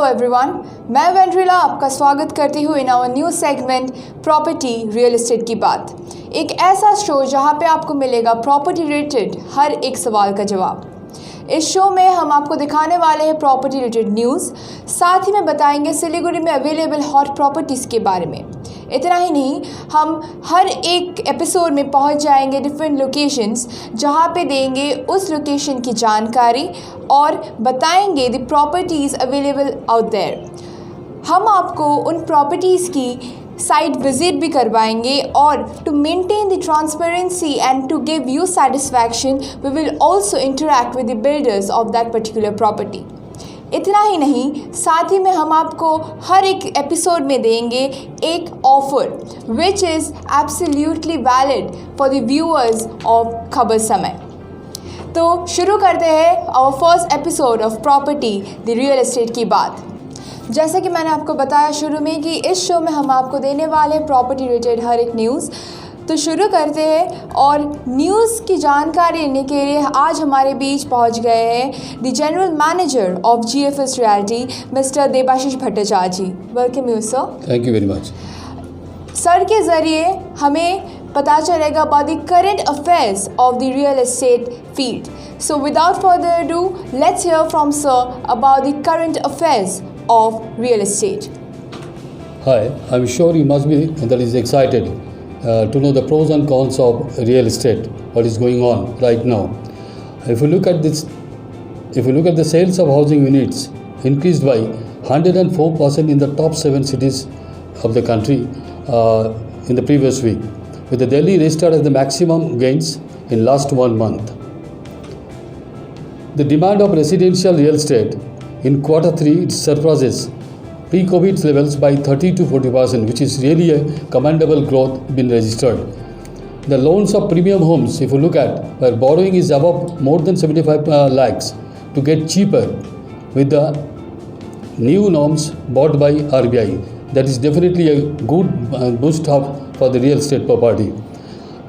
Everyone, मैं वेंड्रिला आपका स्वागत करती हूँ in our new segment property real estate की बात। एक ऐसा शो जहाँ पे आपको मिलेगा प्रॉपर्टी रिलेटेड हर एक सवाल का जवाब। इस शो में हम आपको दिखाने वाले हैं प्रॉपर्टी रिलेटेड न्यूज़, साथ ही में बताएंगे सिलीगुड़ी में अवेलेबल हॉट प्रॉपर्टीज़ के बारे में। इतना ही नहीं, हम हर एक एपिसोड में पहुंच जाएंगे डिफरेंट लोकेशंस जहां पे देंगे उस लोकेशन की जानकारी और बताएंगे the properties available out there. हम आपको उन प्रॉपर्टीज़ की साइट विजिट भी करवाएंगे और to maintain the transparency and to give you satisfaction we will also interact with the builders of that particular property. इतना ही नहीं, साथ ही में हम आपको हर एक एपिसोड में देंगे एक offer which is absolutely valid for the viewers of Khabar Samay. तो शुरू करते हैं our first episode of property the real estate की बात। जैसे कि मैंने आपको बताया शुरू में कि इस शो में हम आपको देने वाले हैं प्रॉपर्टी रिलेटेड हर एक न्यूज़। तो शुरू करते हैं और न्यूज़ की जानकारी लेने के लिए आज हमारे बीच पहुंच गए हैं the general manager of GFS realty mister Debashish Bhattacharya ji. Welcome you sir. Thank you very much. Sir के ज़रिए हमें पता चलेगा about the current affairs of the real estate field. So without further do let's hear from sir about the current affairs of real estate. Hi, I'm sure you must be that is excited to know the pros and cons of real estate, what is going on right now. If you look at the sales of housing units increased by 104% in the top 7 cities of the country in the previous week, with the Delhi registered as the maximum gains in last 1 month. The demand of residential real estate in quarter 3 surpasses pre-COVID levels by 30 to 40%, which is really a commendable growth been registered. The loans of premium homes, if you look at, where borrowing is above more than 75 lakhs to get cheaper with the new norms bought by RBI. That is definitely a good boost up for the real estate property.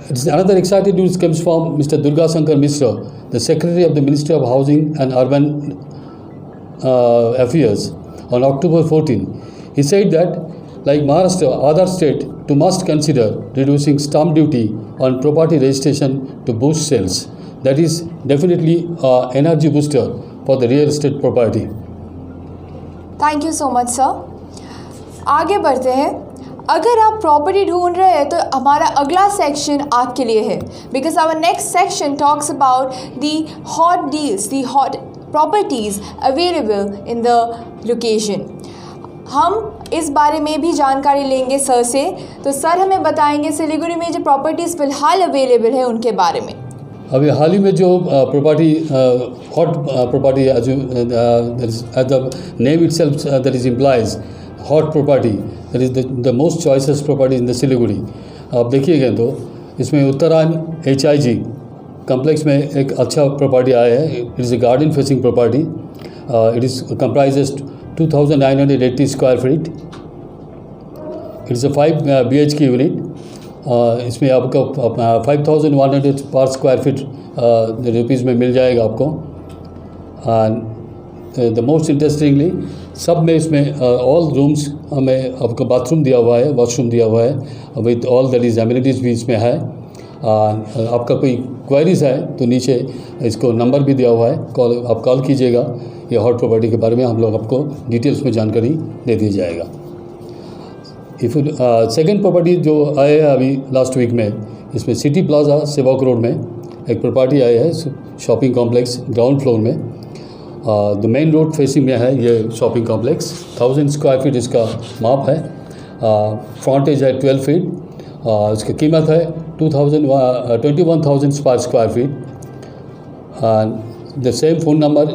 It's another exciting news comes from Mr. Durga Shankar Mishra, the Secretary of the Ministry of Housing and Urban Affairs. On October 14, he said that, like Maharashtra, other state to must consider reducing stamp duty on property registration to boost sales. That is definitely an energy booster for the real estate property. Thank you so much sir. आगे बढ़ते हैं। अगर आप property ढूंढ रहे हैं तो हमारा अगला सेक्शन आपके लिए है, because our next section talks about the hot deals, the hot properties available in the location. हम इस बारे में भी जानकारी लेंगे सर से। तो सर हमें बताएंगे सिलीगुड़ी में जो प्रॉपर्टीज़ फ़िलहाल अवेलेबल है उनके बारे में। अभी हाल ही में जो property hot property as the name itself that is implies hot property, that is the most choices property in the Siliguri. आप देखिएगा तो इसमें उत्तरायण HIG कम्प्लेक्स में एक अच्छा प्रॉपर्टी आया है। It is a garden facing property. It is comprises 2980 square feet. It is a 5 BHK unit. इसमें आपको 5100 पर स्क्वायर फीट रुपीज़ में मिल जाएगा आपको। द मोस्ट इंटरेस्टिंगली सब में इसमें ऑल रूम्स हमें आपको बाथरूम दिया हुआ है, वॉशरूम दिया हुआ है with all that is amenities भी इसमें है। आपका कोई क्वेरीज है तो नीचे इसको नंबर भी दिया हुआ है, आप कॉल कीजिएगा। ये हॉट प्रॉपर्टी के बारे में हम लोग आपको डिटेल्स में जानकारी दे दी जाएगा। सेकंड प्रॉपर्टी जो आए है अभी लास्ट वीक में, इसमें सिटी प्लाजा सेवक रोड में एक प्रॉपर्टी आया है, शॉपिंग कॉम्प्लेक्स ग्राउंड फ्लोर में। द मेन रोड फेसिंग में है ये शॉपिंग कॉम्प्लेक्स। 1000 स्क्वायर फीट इसका माप है। फ्रंटेज है 12 फीट। इसकी कीमत है 21,000 पर square feet. The same phone number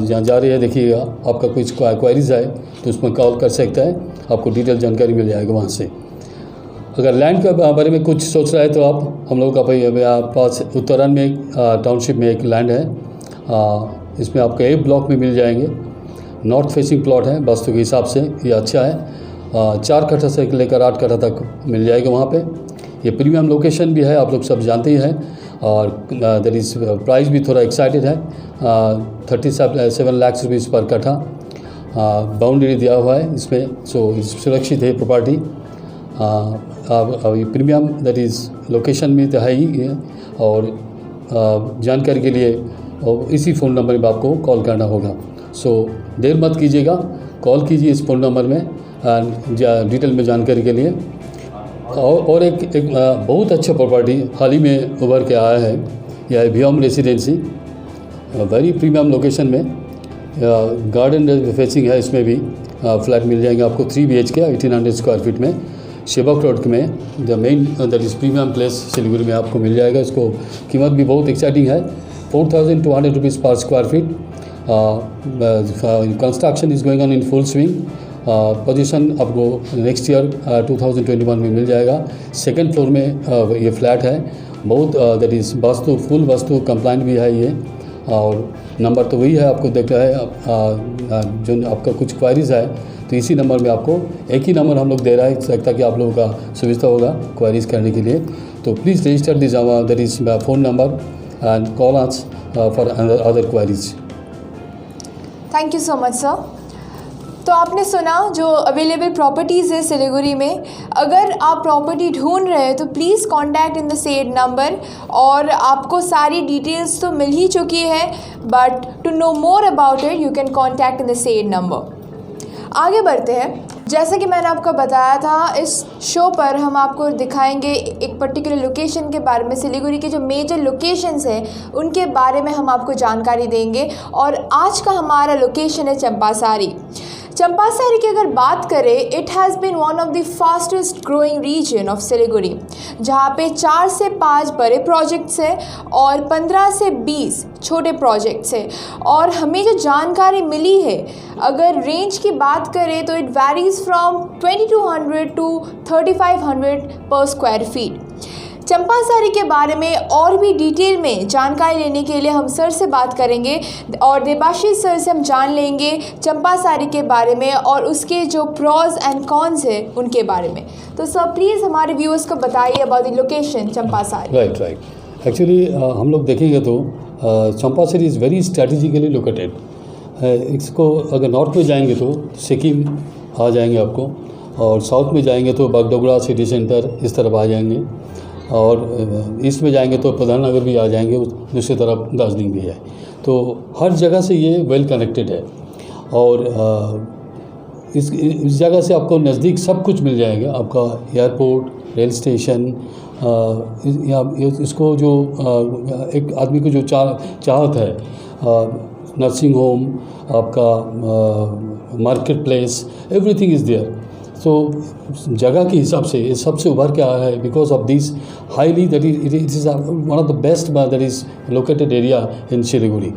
जहाँ जा रही है, देखिएगा आपका कुछ क्वायरीज है तो उसमें कॉल कर सकते हैं, आपको डिटेल जानकारी मिल जाएगा वहाँ से। अगर लैंड के बारे में कुछ सोच रहा है तो आप हम लोग का पास उत्तरायण में टाउनशिप में एक लैंड है। इसमें आपको A ब्लॉक में मिल जाएंगे। नॉर्थ फेसिंग प्लॉट है, वास्तु के हिसाब से ये अच्छा है। 4 कट्ठा से लेकर 8 कट्ठा तक मिल जाएगा वहाँ पे। ये प्रीमियम लोकेशन भी है, आप लोग सब जानते ही हैं। और दैट इज़ प्राइस भी थोड़ा एक्साइटेड है, 37 लाख रुपीज़ पर कट्ठा। बाउंड्री दिया हुआ है इसमें, सो सुरक्षित है प्रॉपर्टी। अभी प्रीमियम दैट इज़ लोकेशन में तो है ही है, और जानकारी के लिए और इसी फ़ोन नंबर में आपको कॉल करना होगा। सो देर मत कीजिएगा, कॉल कीजिए इस फ़ोन नंबर में डिटेल में जानकारी के लिए। और एक बहुत अच्छा प्रॉपर्टी हाल ही में उभर के आया है, यह है व्योम रेसिडेंसी, वेरी प्रीमियम लोकेशन में, गार्डन फेसिंग है। इसमें भी फ्लैट मिल जाएंगे आपको 3 BHK 1800 स्क्वायर फीट में, शेबक रोड में, the main that is premium place Siliguri में आपको मिल जाएगा। इसको कीमत भी बहुत एक्साइटिंग है, 4200 रुपीज़ पर square feet. Construction is going on in full swing. Position आपको नेक्स्ट ईयर 2021 में मिल जाएगा। सेकंड फ्लोर में ये फ्लैट है, बहुत that is full vastu compliant भी है ये। और नंबर तो वही है, आपको देखना है जो आपका कुछ क्वायरीज़ है तो इसी नंबर में आपको एक ही नंबर हम लोग दे रहा है ताकि आप लोगों का सुविधा होगा क्वायरीज़ करने के लिए। तो please resistor this that is phone number and call us for other queries. Thank you so much sir. तो आपने सुना जो अवेलेबल प्रॉपर्टीज़ है सिलीगुड़ी में। अगर आप प्रॉपर्टी ढूंढ रहे हैं तो please contact in the said number, और आपको सारी डिटेल्स तो मिल ही चुकी है, but to know more about it you can contact in the said number. आगे बढ़ते हैं। जैसा कि मैंने आपको बताया था, इस शो पर हम आपको दिखाएंगे एक पर्टिकुलर लोकेशन के बारे में, सिलीगुड़ी के जो मेजर लोकेशंस हैं उनके बारे में हम आपको जानकारी देंगे। और आज का हमारा लोकेशन है चंपासारी। चंपासारी की अगर बात करें, it has been one of the fastest growing region of Siliguri, जहाँ पे 4 से 5 बड़े प्रोजेक्ट्स हैं और 15 से 20 छोटे प्रोजेक्ट्स हैं। और हमें जो जानकारी मिली है, अगर रेंज की बात करें तो इट वैरीज फ्रॉम 2200 टू 3500 पर स्क्वायर फीट। चंपासारी के बारे में और भी डिटेल में जानकारी लेने के लिए हम सर से बात करेंगे और देबाशीष सर से हम जान लेंगे चंपासारी के बारे में और उसके जो प्रॉज एंड कॉन्स है उनके बारे में। तो सर प्लीज़ हमारे व्यूअर्स को बताइए about the location Champasari. Right. Actually हम लोग देखेंगे तो Champasari is very strategically located. इसको अगर नॉर्थ में जाएंगे तो सिक्किम आ जाएंगे आपको, और साउथ में जाएंगे तो बागडोगरा सिटी सेंटर इस तरफ आ जाएंगे, और ईस्ट में जाएंगे तो प्रधाननगर भी आ जाएंगे, दूसरी तरफ दार्जिलिंग भी है। तो हर जगह से ये वेल कनेक्टेड है, और इस जगह से आपको नज़दीक सब कुछ मिल जाएगा। आपका एयरपोर्ट, रेल स्टेशन, इसको जो एक आदमी को जो चाहत है, नर्सिंग होम, आपका market place, everything is there. तो जगह के हिसाब से ये सबसे उभर के आया है because of this highly that it is one of the best that is located area in Siliguri.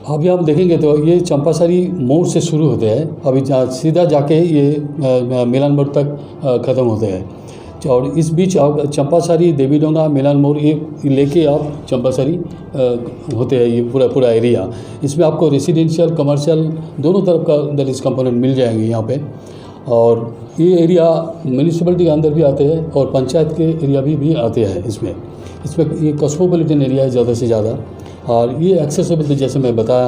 अभी हम देखेंगे तो ये चंपासारी मोड़ से शुरू होते हैं, अभी सीधा जाके ये मिलन मोड़ तक ख़त्म होते हैं, और इस बीच आप चंपासारी, देवीडोंगा, मिलन मोड़ ये लेके आप चंपासारी होते हैं, ये पूरा एरिया। इसमें आपको रेसिडेंशियल, कमर्शियल दोनों तरफ का दैट इज़ कंपोनेंट मिल जाएंगे यहाँ पे। और ये एरिया म्यूनिसिपैलिटी के अंदर भी आते हैं और पंचायत के एरिया भी आते हैं। इसमें ये कॉस्मोपॉलिटन एरिया है ज़्यादा से ज़्यादा, और ये एक्सेसिबल, जैसे मैं बताया,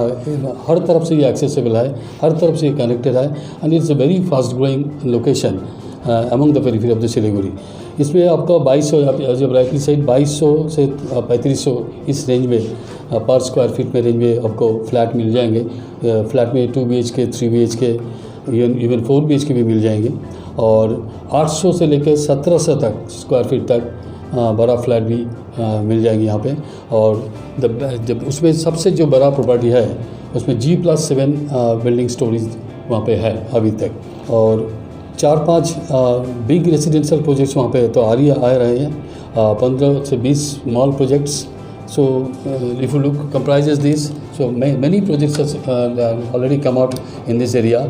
हर तरफ से ये एक्सेसिबल है, हर तरफ से ये कनेक्टेड है, and it's a very fast growing location among the periphery of the Siliguri. इसमें आपका 2200 जब राइटली साइड 2200 से 3500 इस रेंज में पर स्क्वायर फीट में रेंज में आपको फ्लैट मिल जाएंगे। फ्लैट में 2 BHK, 3 BHK, इवन 4 BHK भी मिल जाएंगे, और 800 से लेकर 1700 तक स्क्वायर फीट तक बड़ा फ्लैट भी मिल जाएंगे यहाँ पे। और जब उसमें सबसे जो बड़ा प्रॉपर्टी है उसमें G+7 बिल्डिंग स्टोरीज वहाँ पे है अभी तक, और 4-5 बिग रेसिडेंशियल प्रोजेक्ट्स वहाँ पे तो आ रहे हैं, 15 से 20 small projects. So if you look comprises this, so many projects already come out in this area.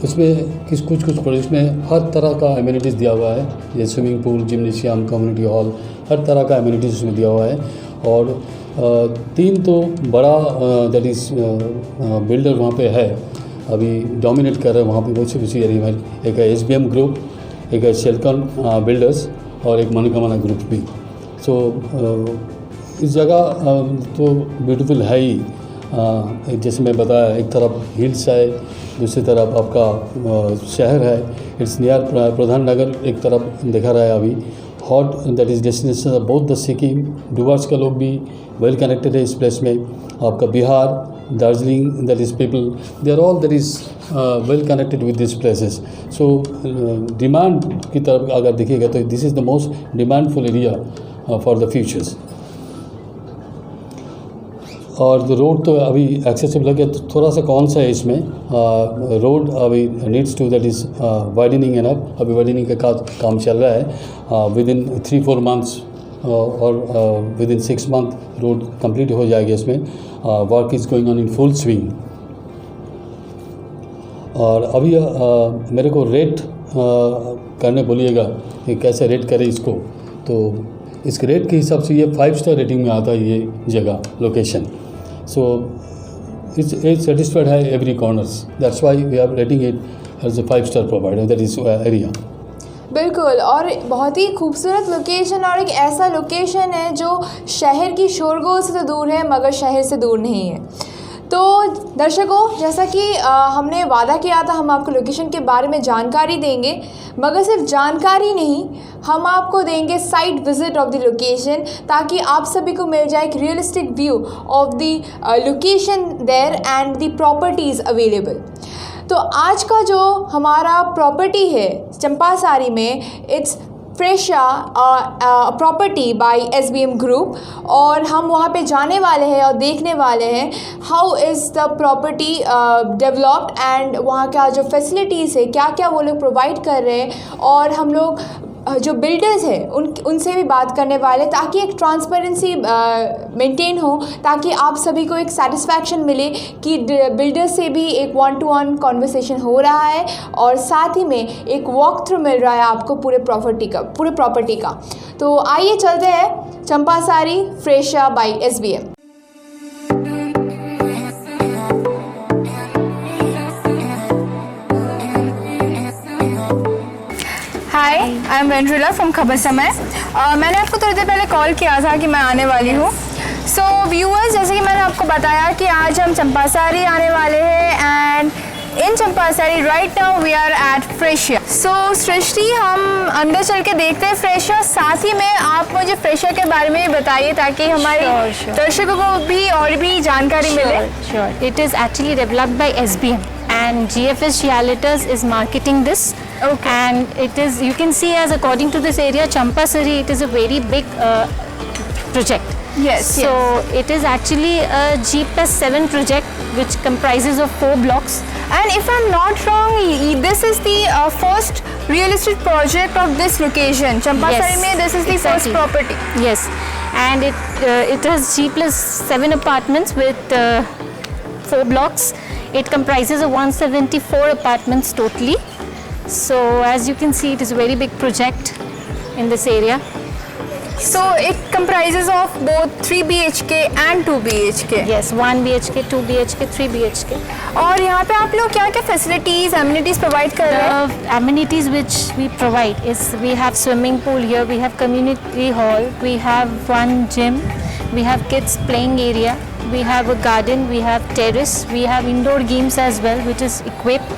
इसमें कुछ प्रोजेक्ट्स में हर तरह का एमिनिटीज़ दिया हुआ है, जैसे swimming pool, gymnasium, community hall, हर तरह का एमिनिटीज़ उसमें दिया हुआ है। और 3 तो बड़ा दैट इज़ बिल्डर वहाँ पे है, अभी डोमिनेट कर रहे हैं वहाँ पे बहुत सी एरिया में। एक है SBM ग्रुप, एक है शेल्कन बिल्डर्स, और एक मनोकामना ग्रुप भी। सो इस जगह तो ब्यूटीफुल है ही, जैसे मैं बताया, एक तरफ हिल्स है, दूसरी तरफ आपका शहर है, इट्स नियर प्रधान नगर एक तरफ दिखा रहा है अभी। Hot that is destination of both the Sikkim, Dooars का लोग भी वेल कनेक्टेड है इस प्लेस में। आपका Bihar, Darjeeling, that is people, they are all that is well connected with this places. So demand की तरफ अगर देखिएगा तो this is the most demandful area for the futures. और रोड तो अभी एक्सेसिबल है, तो थोड़ा सा कौन सा है इसमें रोड अभी needs to that is widening and up, अभी वाइडनिंग का काम चल रहा है। विद इन 3-4 मंथ्स और with in 6 month road complete हो जाएगी इसमें। Work is going on in full swing. और अभी मेरे को रेट करने बोलिएगा कि कैसे रेट करें इसको, तो इस रेट के हिसाब से ये 5 स्टार रेटिंग में आता है ये जगह, लोकेशन। सो इट्स सेटिस्फाइड है every corners, that's why we are rating it as a 5 star provider, that is area. बिल्कुल, और बहुत ही खूबसूरत लोकेशन, और एक ऐसा लोकेशन है जो शहर की शोरगुल से तो दूर है मगर शहर से दूर नहीं है। तो दर्शकों, जैसा कि हमने वादा किया था, हम आपको लोकेशन के बारे में जानकारी देंगे, मगर सिर्फ जानकारी नहीं, हम आपको देंगे site visit of the location, ताकि आप सभी को मिल जाए एक realistic view of the location there and the properties available. तो आज का जो हमारा प्रॉपर्टी है चंपासारी में, it's Freshia property by SBM group, और हम वहाँ पे जाने वाले हैं और देखने वाले हैं how is the property developed and वहाँ का जो फैसिलिटीज़ है क्या क्या वो लोग प्रोवाइड कर रहे हैं। और हम लोग जो बिल्डर्स हैं उनसे भी बात करने वाले, ताकि एक ट्रांसपेरेंसी मेंटेन हो, ताकि आप सभी को एक सेटिस्फैक्शन मिले कि बिल्डर्स से भी एक 1-to-1 कॉन्वर्सेशन हो रहा है, और साथ ही में एक वॉक थ्रू मिल रहा है आपको पूरे प्रॉपर्टी का। तो आइए चलते हैं Champasari Freshia by SBM। Hi, I am Vendrila from Khabar Samay. मैंने आपको थोड़ी देर पहले कॉल किया था कि मैं आने वाली हूँ। सो व्यूअर्स, जैसे कि मैंने आपको बताया कि आज हम चंपासारी आने वाले हैं, and in Champasari right now we are at Freshia. So Srishti, हम अंदर चल के देखते हैं फ्रेशा, साथ ही में आप मुझे फ्रेशा के बारे में भी बताइए ताकि हमारे दर्शकों को भी और भी जानकारी मिले। Sure. It is actually developed by SBM and GFS Realtors is marketing this. Okay. And it is, you can see as according to this area, Champasari, it is a very big project. Yes. So it is actually a G+7 project which comprises of 4 blocks. And if I'm not wrong, this is the first real estate project of this location. Champasari mein this is the first property. Yes, and it has G+7 apartments with 4 blocks. It comprises of 174 apartments totally. So as you can see, it is a very big project in this area. So it comprises of both 3 BHK and 2 BHK. Yes, 1 BHK, 2 BHK, 3 BHK. और यहाँ पे आप लोग क्या क्या facilities, amenities provide कर रहे हैं? The amenities which we provide is we have swimming pool here, we have community hall, we have one gym, we have kids playing area, we have a garden, we have terrace, we have indoor games as well which is equipped,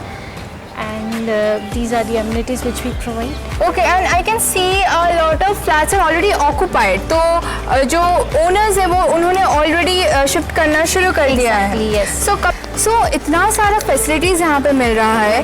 and these are the amenities which we provide. Okay, and I can see a lot of flats are already occupied. तो जो owners हैं वो उन्होंने already shift करना शुरू कर दिया है। Exactly, yes. So इतना सारा फैसिलिटीज़ यहाँ पे मिल रहा है।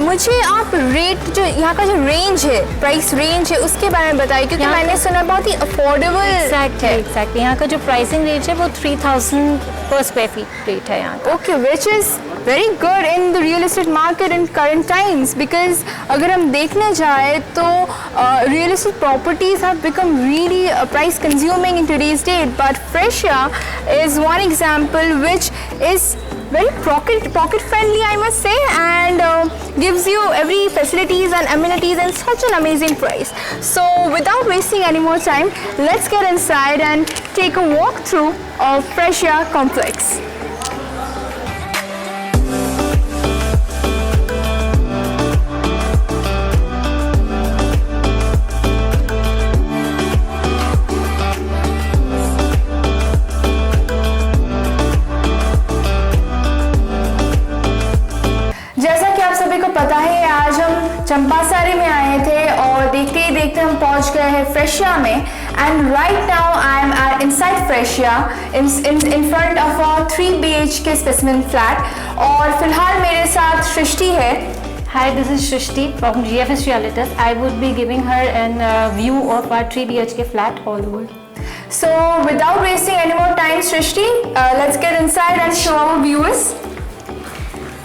मुझे आप रेट, जो यहाँ का जो रेंज है, प्राइस रेंज है, उसके बारे में बताइए, क्योंकि मैंने सुना बहुत ही अफोर्डेबल है। Exactly. यहाँ का जो प्राइसिंग रेट है वो 3000 पर स्क्वायर फीट रेट है यहाँ का। Okay, which is very good in the real estate market in current times, because अगर हम देखने जाए तो real estate properties have become really price consuming in today's date, but Freshia is one example which is very pocket friendly, I must say, and gives you every facilities and amenities and such an amazing price. So without wasting any more time, let's get inside and take a walk through of Freshia complex. Freshia में, and right now I am inside Freshia in front of a 3 BHK specimen flat. और फिलहाल मेरे साथ सृष्टि है. Hi, this is Shrishti from GFS Realtors. I would be giving her a view of our 3 BHK flat all over. So without wasting any more time, Shrishti, let's get inside and show our viewers.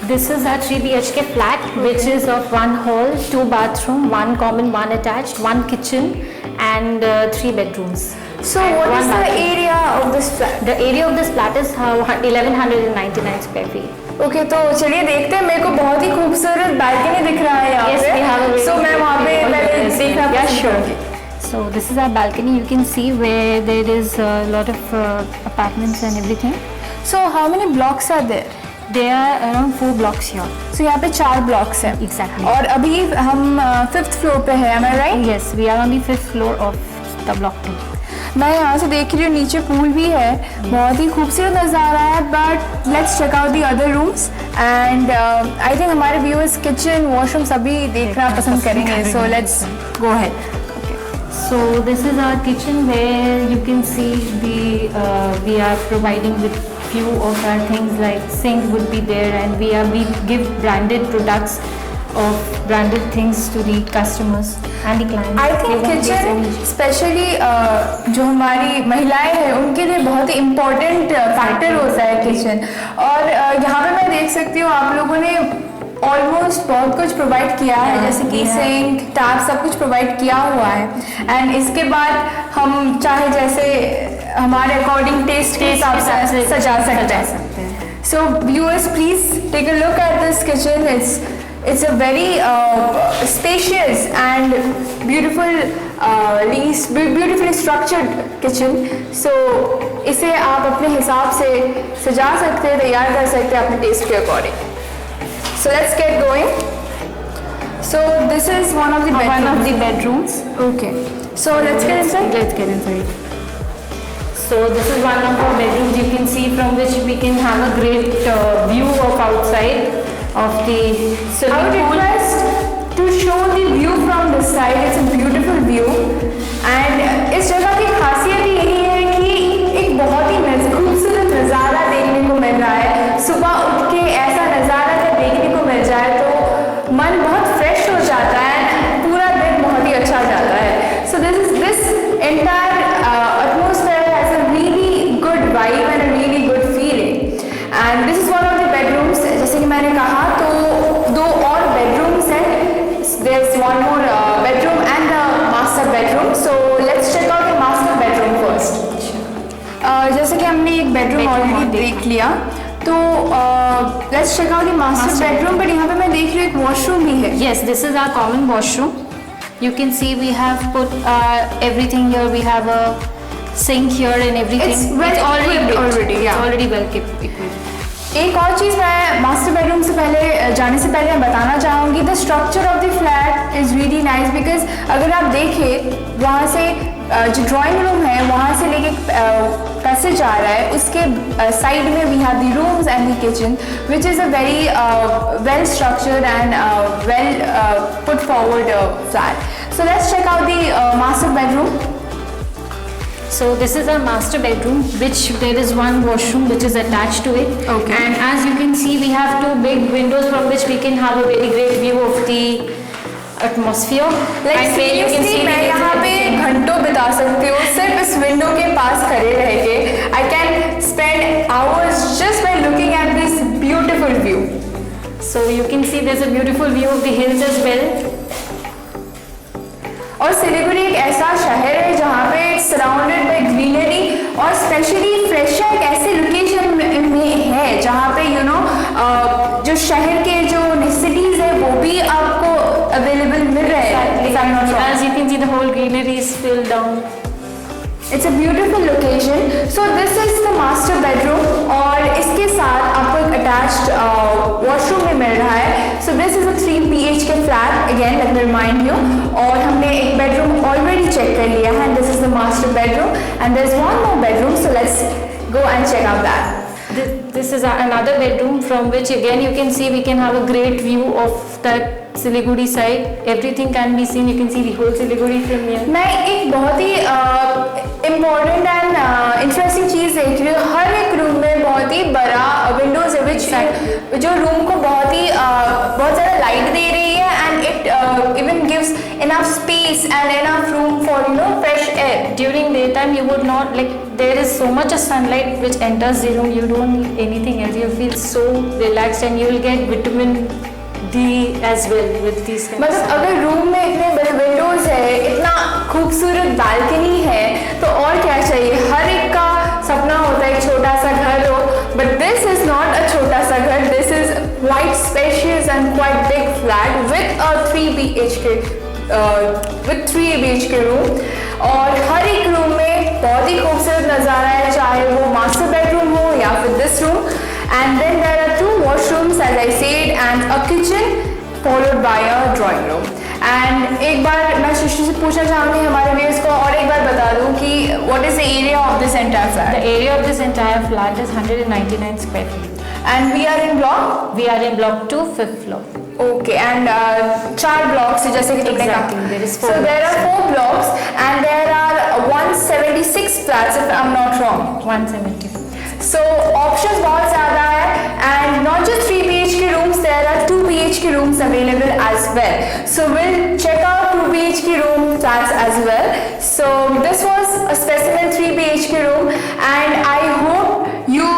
This is our 3 BHK flat, which is of 1 hall, 2 bathroom, 1 common, 1 attached, 1 kitchen, and 3 bedrooms. So what is the area of this flat? The area of this flat is 1199 square feet. Okay, तो चलिए देखते हैं. मेरे को बहुत ही खूबसूरत balcony दिख रहा है यहाँ Yes, पे. we have a very So मैं वहाँ पे पहले देखना पसंद करूँगी. So this is our balcony. You can see where there is a lot of apartments and everything. So how many blocks are there? There are around 4 blocks here. So यहाँ पे 4 blocks हैं. Exactly. और अभी हम 5th floor पे हैं, am I right? Yes, we are on the 5th floor of the block 2. मैं यहाँ से देख रही हूँ नीचे पूल भी है. बहुत ही खूबसूरत नज़ारा है. But let's check out the other rooms and I think हमारे व्यूअर्स किचन वॉशरूम सभी देखना पसंद करेंगे. So let's go ahead. So this is our kitchen where you can see we are providing with few of our things like sink would be there, and we give branded products of branded things to the customers and the clients. I think kitchen specially जो हमारी महिलाएं हैं उनके लिए बहुत ही important factor होता है kitchen. और यहाँ पे मैं देख सकती हूँ आप लोगों ने ऑलमोस्ट बहुत कुछ प्रोवाइड किया है, जैसे कि सिंक, टैप, सब कुछ प्रोवाइड किया हुआ है. एंड इसके बाद हम चाहे जैसे हमारे अकॉर्डिंग टेस्ट के हिसाब से सजा सकते हैं. So viewers please take a look at this kitchen. It's a very spacious and beautifully structured kitchen. So इसे आप अपने हिसाब से सजा सकते हैं, तैयार कर सकते हैं अपने टेस्ट के according. So let's get going. So this is one of the bedrooms. Okay. So let's get inside. Let's get inside. So this is one of our bedrooms. You can see from which we can have a great view of outside of the I would request to show the view from this side. It's a beautiful view. And इस जगह की खासियत यही है कि एक बहुत ही खूबसूरत नज़ारा देखने को मिल रहा है. सुबह उठ के ऐसा नज़ारा जब देखने को मिल जाए तो मन बहुत फ्रेश हो जाता है. पूरा दिन बहुत ही अच्छा जाता है. So this entire atmosphere has a really good vibe and a really good feeling. And this is one of the bedrooms. जैसे कि मैंने कहा तो 2 और bedrooms हैं. There's one more bedroom and the master bedroom. So let's check out the master bedroom first. जैसे कि हमने एक bedroom ऑलरेडी देख लिया तो let's check out the master bedroom. But यहाँ पे मैं देख रही हूँ एक washroom भी है. Yes, this is our common washroom. You can see we have put everything here. We have a sink here and everything. It's well equipped already. Yeah. Already well equipped. एक और चीज़ मैं मास्टर बेडरूम से पहले जाने से पहले मैं बताना चाहूँगी. The structure of the flat is really nice because अगर आप देखें वहाँ से जो ड्राइंग रूम है वहाँ से लेके पैसेज आ रहा है उसके साइड में we have the rooms and the kitchen which is a very well structured and well put forward flat. So let's check out the master bedroom. So this is our master bedroom, which there is one washroom which is attached to it. Okay. And as you can see, we have 2 big windows from which we can have a very great view of the atmosphere. Like and where you can seriously see मैं यहाँ पे घंटों बिता सकती हूँ सिर्फ इस window के पास खड़े रह के. I can spend hours just by looking at this beautiful view. So you can see there's a beautiful view of the hills as well. और सिलीगुड़ी एक ऐसा शहर है जहाँ पे सराउंडेड बाय ग्रीनरी और स्पेशली फ्रेशिया एक ऐसे लोकेशन में है जहाँ पे जो शहर के जो नेसेसिटीज है वो भी आपको अवेलेबल मिल रहे हैं. As you can see, the whole greenery is still down. It's a beautiful location. So this is the master bedroom और इसके साथ आपको एक attached washroom भी मिल रहा है. So this is a 3 BHK flat. Again, let me remind you. और हमने एक bedroom already check कर लिया है. And this is the master bedroom. And there's one more bedroom. So let's go and check out that. This is another bedroom from which again you can see we can have a great view of that Siliguri side. Everything can be seen. You can see the whole Siliguri from here. मैं एक बहुत ही important and interesting चीज़ देख रही हूँ, हर एक room में बहुत ही बड़ा विंडोज है विच जो रूम को बहुत ज़्यादा लाइट दे रही है and it even gives enough space and enough room for fresh air. During daytime you would not like, there is so much of sunlight which enters the room. You don't need anything else. You feel so relaxed and you will get vitamin D as well with these kinds मतलब अगर room में इतने बड़े Windows है, इतना खूबसूरत balcony है, तो और क्या चाहिए। हर एक का सपना होता है एक छोटा सा घर हो, but this is not a छोटा सा घर, this is quite spacious and quite big flat with a 3 BHK room. और हर एक रूम में बहुत ही खूबसूरत नज़ारा है, चाहे वो मास्टर बेडरूम हो या फिर this room. And then there are 2 washrooms as I said and a kitchen followed by a drawing room. And एक बार मैं सृष्टि से पूछना चाहूँगी हमारे व्यूअर्स को, और एक बार बता दूँ कि what is the area of this entire flat. The area of this entire flat is 199 square feet. And we are in block We are in block 2, 5th floor. Okay and 4 blocks जैसे कि तुमने कहा। Exactly, there is 4 So there are 4 blocks and there are 176 flats if I'm not wrong. 170. So options बहुत ज़्यादा है and not just 3 BHK rooms, there are 2 BHK rooms available as well. So we'll check out 2 BHK room flats as well. So this was a specimen 3 BHK room and I hope you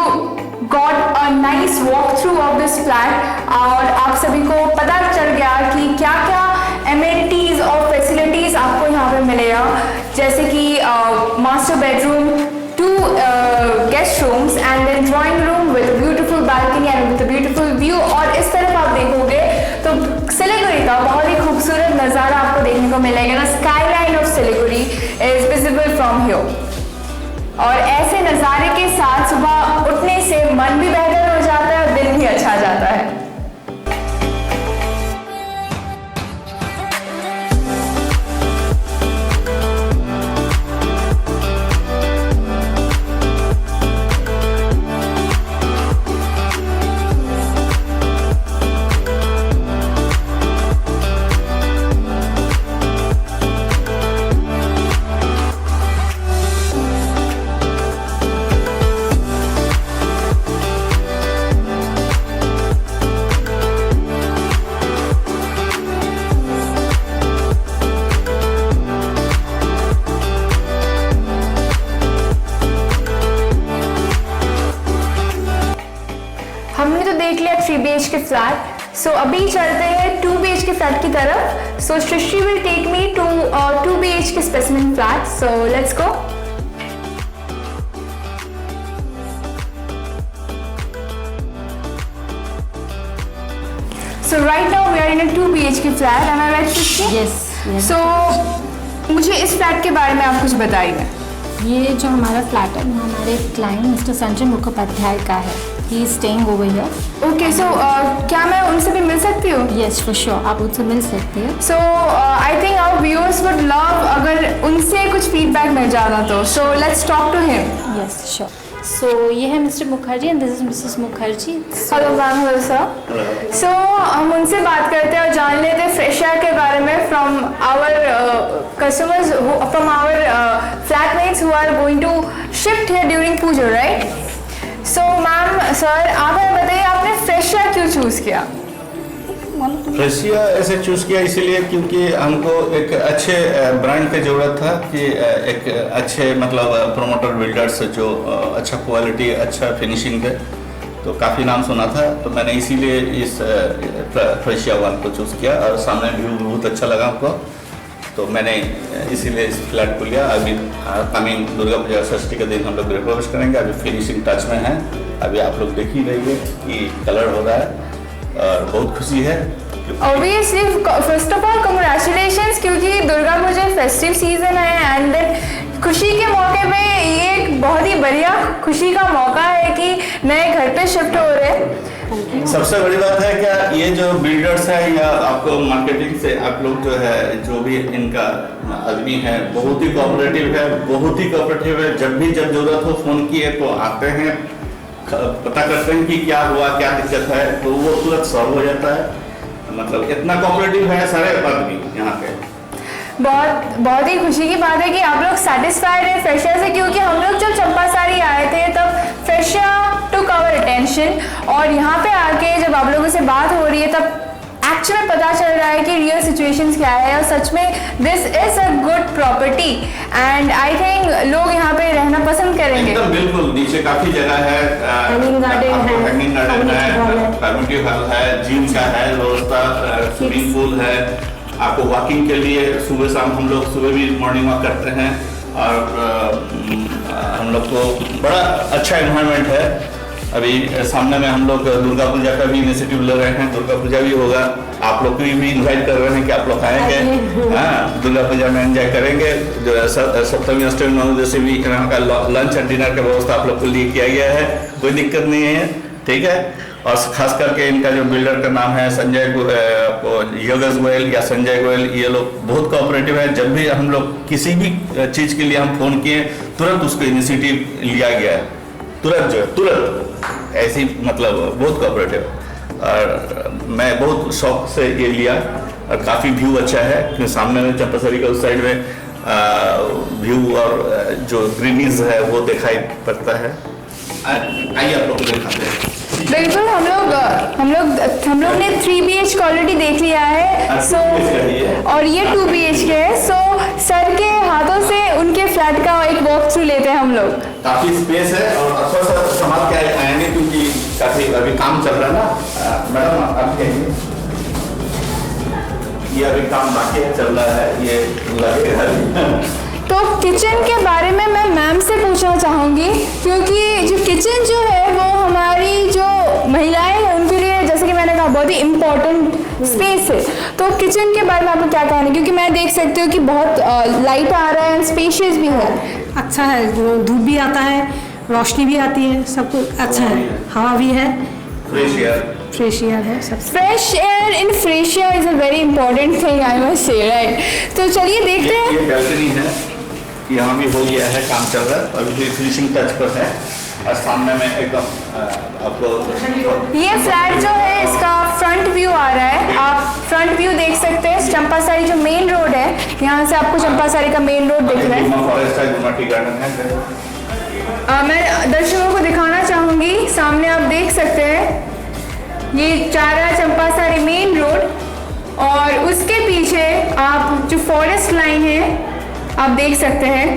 got a nice walkthrough of this flat और आप सभी को पता चल गया कि क्या क्या amenities और facilities आपको यहाँ पे मिलेगा, जैसे कि master bedroom, 2 guest rooms and then drawing room with a beautiful balcony and with a beautiful view। और इस तरफ आप देखोगे तो सिलीगुड़ी का बहुत ही खूबसूरत नज़ारा आपको देखने को मिलेगा। The skyline of Siliguri is visible from here। और ऐसे नज़ारे के साथ सुबह उठने से मन भी बेहतर हो जाता है और दिन भी अच्छा जाता है। हमने तो देख लिया 3 BHK फ्लैट, सो अभी चलते हैं 2 BHK फ्लैट की तरफ। So Srishti will take me to 2 BHK specimen flat, so let's go. So right now we are in a 2 BHK flat, am I right Srishti? Yes. So मुझे इस फ्लैट के बारे में आप कुछ बताइए। ये जो हमारा फ्लैट है वो हमारे क्लाइंट मिस्टर संजय मुखोपाध्याय का है। He is staying over here. Okay, so क्या मैं उनसे भी मिल सकती हूँ? यस फॉर श्योर, आप उनसे मिल सकते हैं। So I think our viewers would love अगर उनसे कुछ फीडबैक मिल जाता तो। So let's talk to him. Yes sure. So ये है mister Mukherjee and this is missus Mukherjee. Hello ma'am, hello sir. So हम उनसे बात करते हैं और जान लेते हैं फ्रेश एयर के बारे में from our customers, from our flatmates who are going to shift here during Puja, right? So ma'am, sir आप हमें बताइए आपने फ्रेश एयर क्यों चूज़ किया? फ्रेशिया ऐसे चूज़ किया इसीलिए क्योंकि हमको एक अच्छे ब्रांड की ज़रूरत था, कि एक अच्छे मतलब प्रोमोटर बिल्डर्स जो अच्छा क्वालिटी अच्छा फिनिशिंग दे, तो काफ़ी नाम सुना था, तो मैंने इसीलिए इस फ्रेशिया वन को चूज़ किया और सामने व्यू बहुत अच्छा लगा हमको, तो मैंने इसीलिए इस फ्लैट को लिया। अभी कमिंग दुर्गा पूजा षष्ठी के दिन हम लोग गृह प्रवेश करेंगे, अभी फिनिशिंग टच में है, अभी आप लोग देख ही रहिए कि कलर हो रहा है और बहुत खुशी है। Obviously, first of all, congratulations, क्योंकि दुर्गा पूजा फेस्टिव सीजन है एंड देन खुशी के मौके पे ये एक बहुत ही बढ़िया खुशी का मौका है कि नए घर पे शिफ्ट हो रहे हैं। सबसे बड़ी बात है क्या, ये जो बिल्डर्स है या आपको मार्केटिंग से आप लोग जो है जो भी इनका आदमी है बहुत ही कोऑपरेटिव है, बहुत ही कोऑपरेटिव है। जब भी जब जरूरत हो फ़ोन किए तो आते हैं पता करते हैं कि क्या हुआ, क्या दिक्कत है, तो वो तुरंत सॉल्व हो जाता है। मतलब इतना कोऑपरेटिव है सारे आदमी यहाँ पे। बहुत ही खुशी की बात है कि आप लोग सेटिस्फाइड हैं फ्रेशिया से, क्योंकि हम लोग जब चंपासारी आए थे तब फ्रेशिया टुक आवर अटेंशन, और यहाँ पे आके जब आप लोगों से बात हो रही है तब एक्चुअली में पता चल रहा है कि रियल सिचुएशंस क्या है, और सच में this is a good property and I think लोग यहाँ पे रहना पसंद करेंगे। एकदम बिल्कुल, नीचे काफी जगह है, हैंगिंग गार्डन है, कम्युनिटी हॉल है, जिम का है व्यवस्था, स्विमिंग पूल है, आपको वॉकिंग के लिए सुबह शाम हम लोग सुबह भी मॉर्निंग वॉक करते हैं, और हम लोग को बड़ा अच्छा एनवायरनमेंट है। अभी सामने में हम लोग दुर्गा पूजा का भी इनिशिएटिव ले रहे हैं, दुर्गा पूजा भी होगा, आप लोग को भी इनवाइट कर रहे हैं कि आप लोग आएंगे, हाँ दुर्गा पूजा में एंजॉय करेंगे। जो सप्तमी अष्टमी नवमी जैसे भी यहाँ का लंच और डिनर का व्यवस्था आप लोग को लिए किया गया है, कोई दिक्कत नहीं है, ठीक है। और खास करके इनका जो बिल्डर का नाम है संजय योगेश गोयल या संजय गोयल, ये लोग बहुत कोऑपरेटिव है। जब भी हम लोग किसी भी चीज़ के लिए हम फोन किए तुरंत उसको इनिशिएटिव लिया गया है, तुरंत ऐसी मतलब बहुत कोऑपरेटिव। और मैं बहुत शौक से ये लिया, और काफ़ी व्यू अच्छा है क्योंकि सामने में चंपासरी का उस साइड में व्यू और जो ग्रीनीज है वो दिखाई पड़ता है। आइए आप लोग को दिखाते हैं। बिल्कुल, हम लोग ने 3 BHK ऑलरेडी देख लिया है, सो और ये 2 BHK है। सो सर के हाथों से उनके फ्लैट का एक वॉक थ्रू लेते हैं हम लोग। काफी स्पेस है और थोड़ा सा संभाल के आएंगे क्योंकि काफी अभी काम चल रहा है ना। मैडम आप कहिए, ये अभी काम बाकी चल रहा है, ये लगेगा। तो किचन के बारे में मैं मैम से पूछना चाहूँगी, क्योंकि जो किचन जो है वो हमारी जो महिलाएं हैं उनके लिए, जैसे कि मैंने कहा, बहुत ही इम्पोर्टेंट स्पेस है। तो किचन के बारे में आपको क्या कहना है, क्योंकि मैं देख सकती हूँ कि बहुत लाइट आ रहा है एंड स्पेशियस भी है। अच्छा है, धूप भी आता है, रोशनी भी आती है, सब कुछ अच्छा है, हवा भी है, फ्रेश एयर है, सब fresh air in Freshia is a very important thing, I must say, right. तो चलिए देखते हैं। ये बैल्कनी है, यहाँ भी हो गया है, काम चल रहा है, अभी फिनिशिंग टच पर है। और सामने में एकदम आपको ये फ्लैट जो है इसका फ्रंट व्यू आ रहा है, आप फ्रंट व्यू देख सकते हैं। चंपासारी जो मेन रोड है, यहाँ से आपको चंपासारी का मेन रोड दिख रहा है। फॉरेस्ट है, गुमाटी गार्डन है। मैं दर्शकों को दिखाना चाहूँगी, सामने आप देख सकते हैं ये चारा चंपासारी मेन रोड, और उसके पीछे आप जो फॉरेस्ट लाइन है आप देख सकते हैं।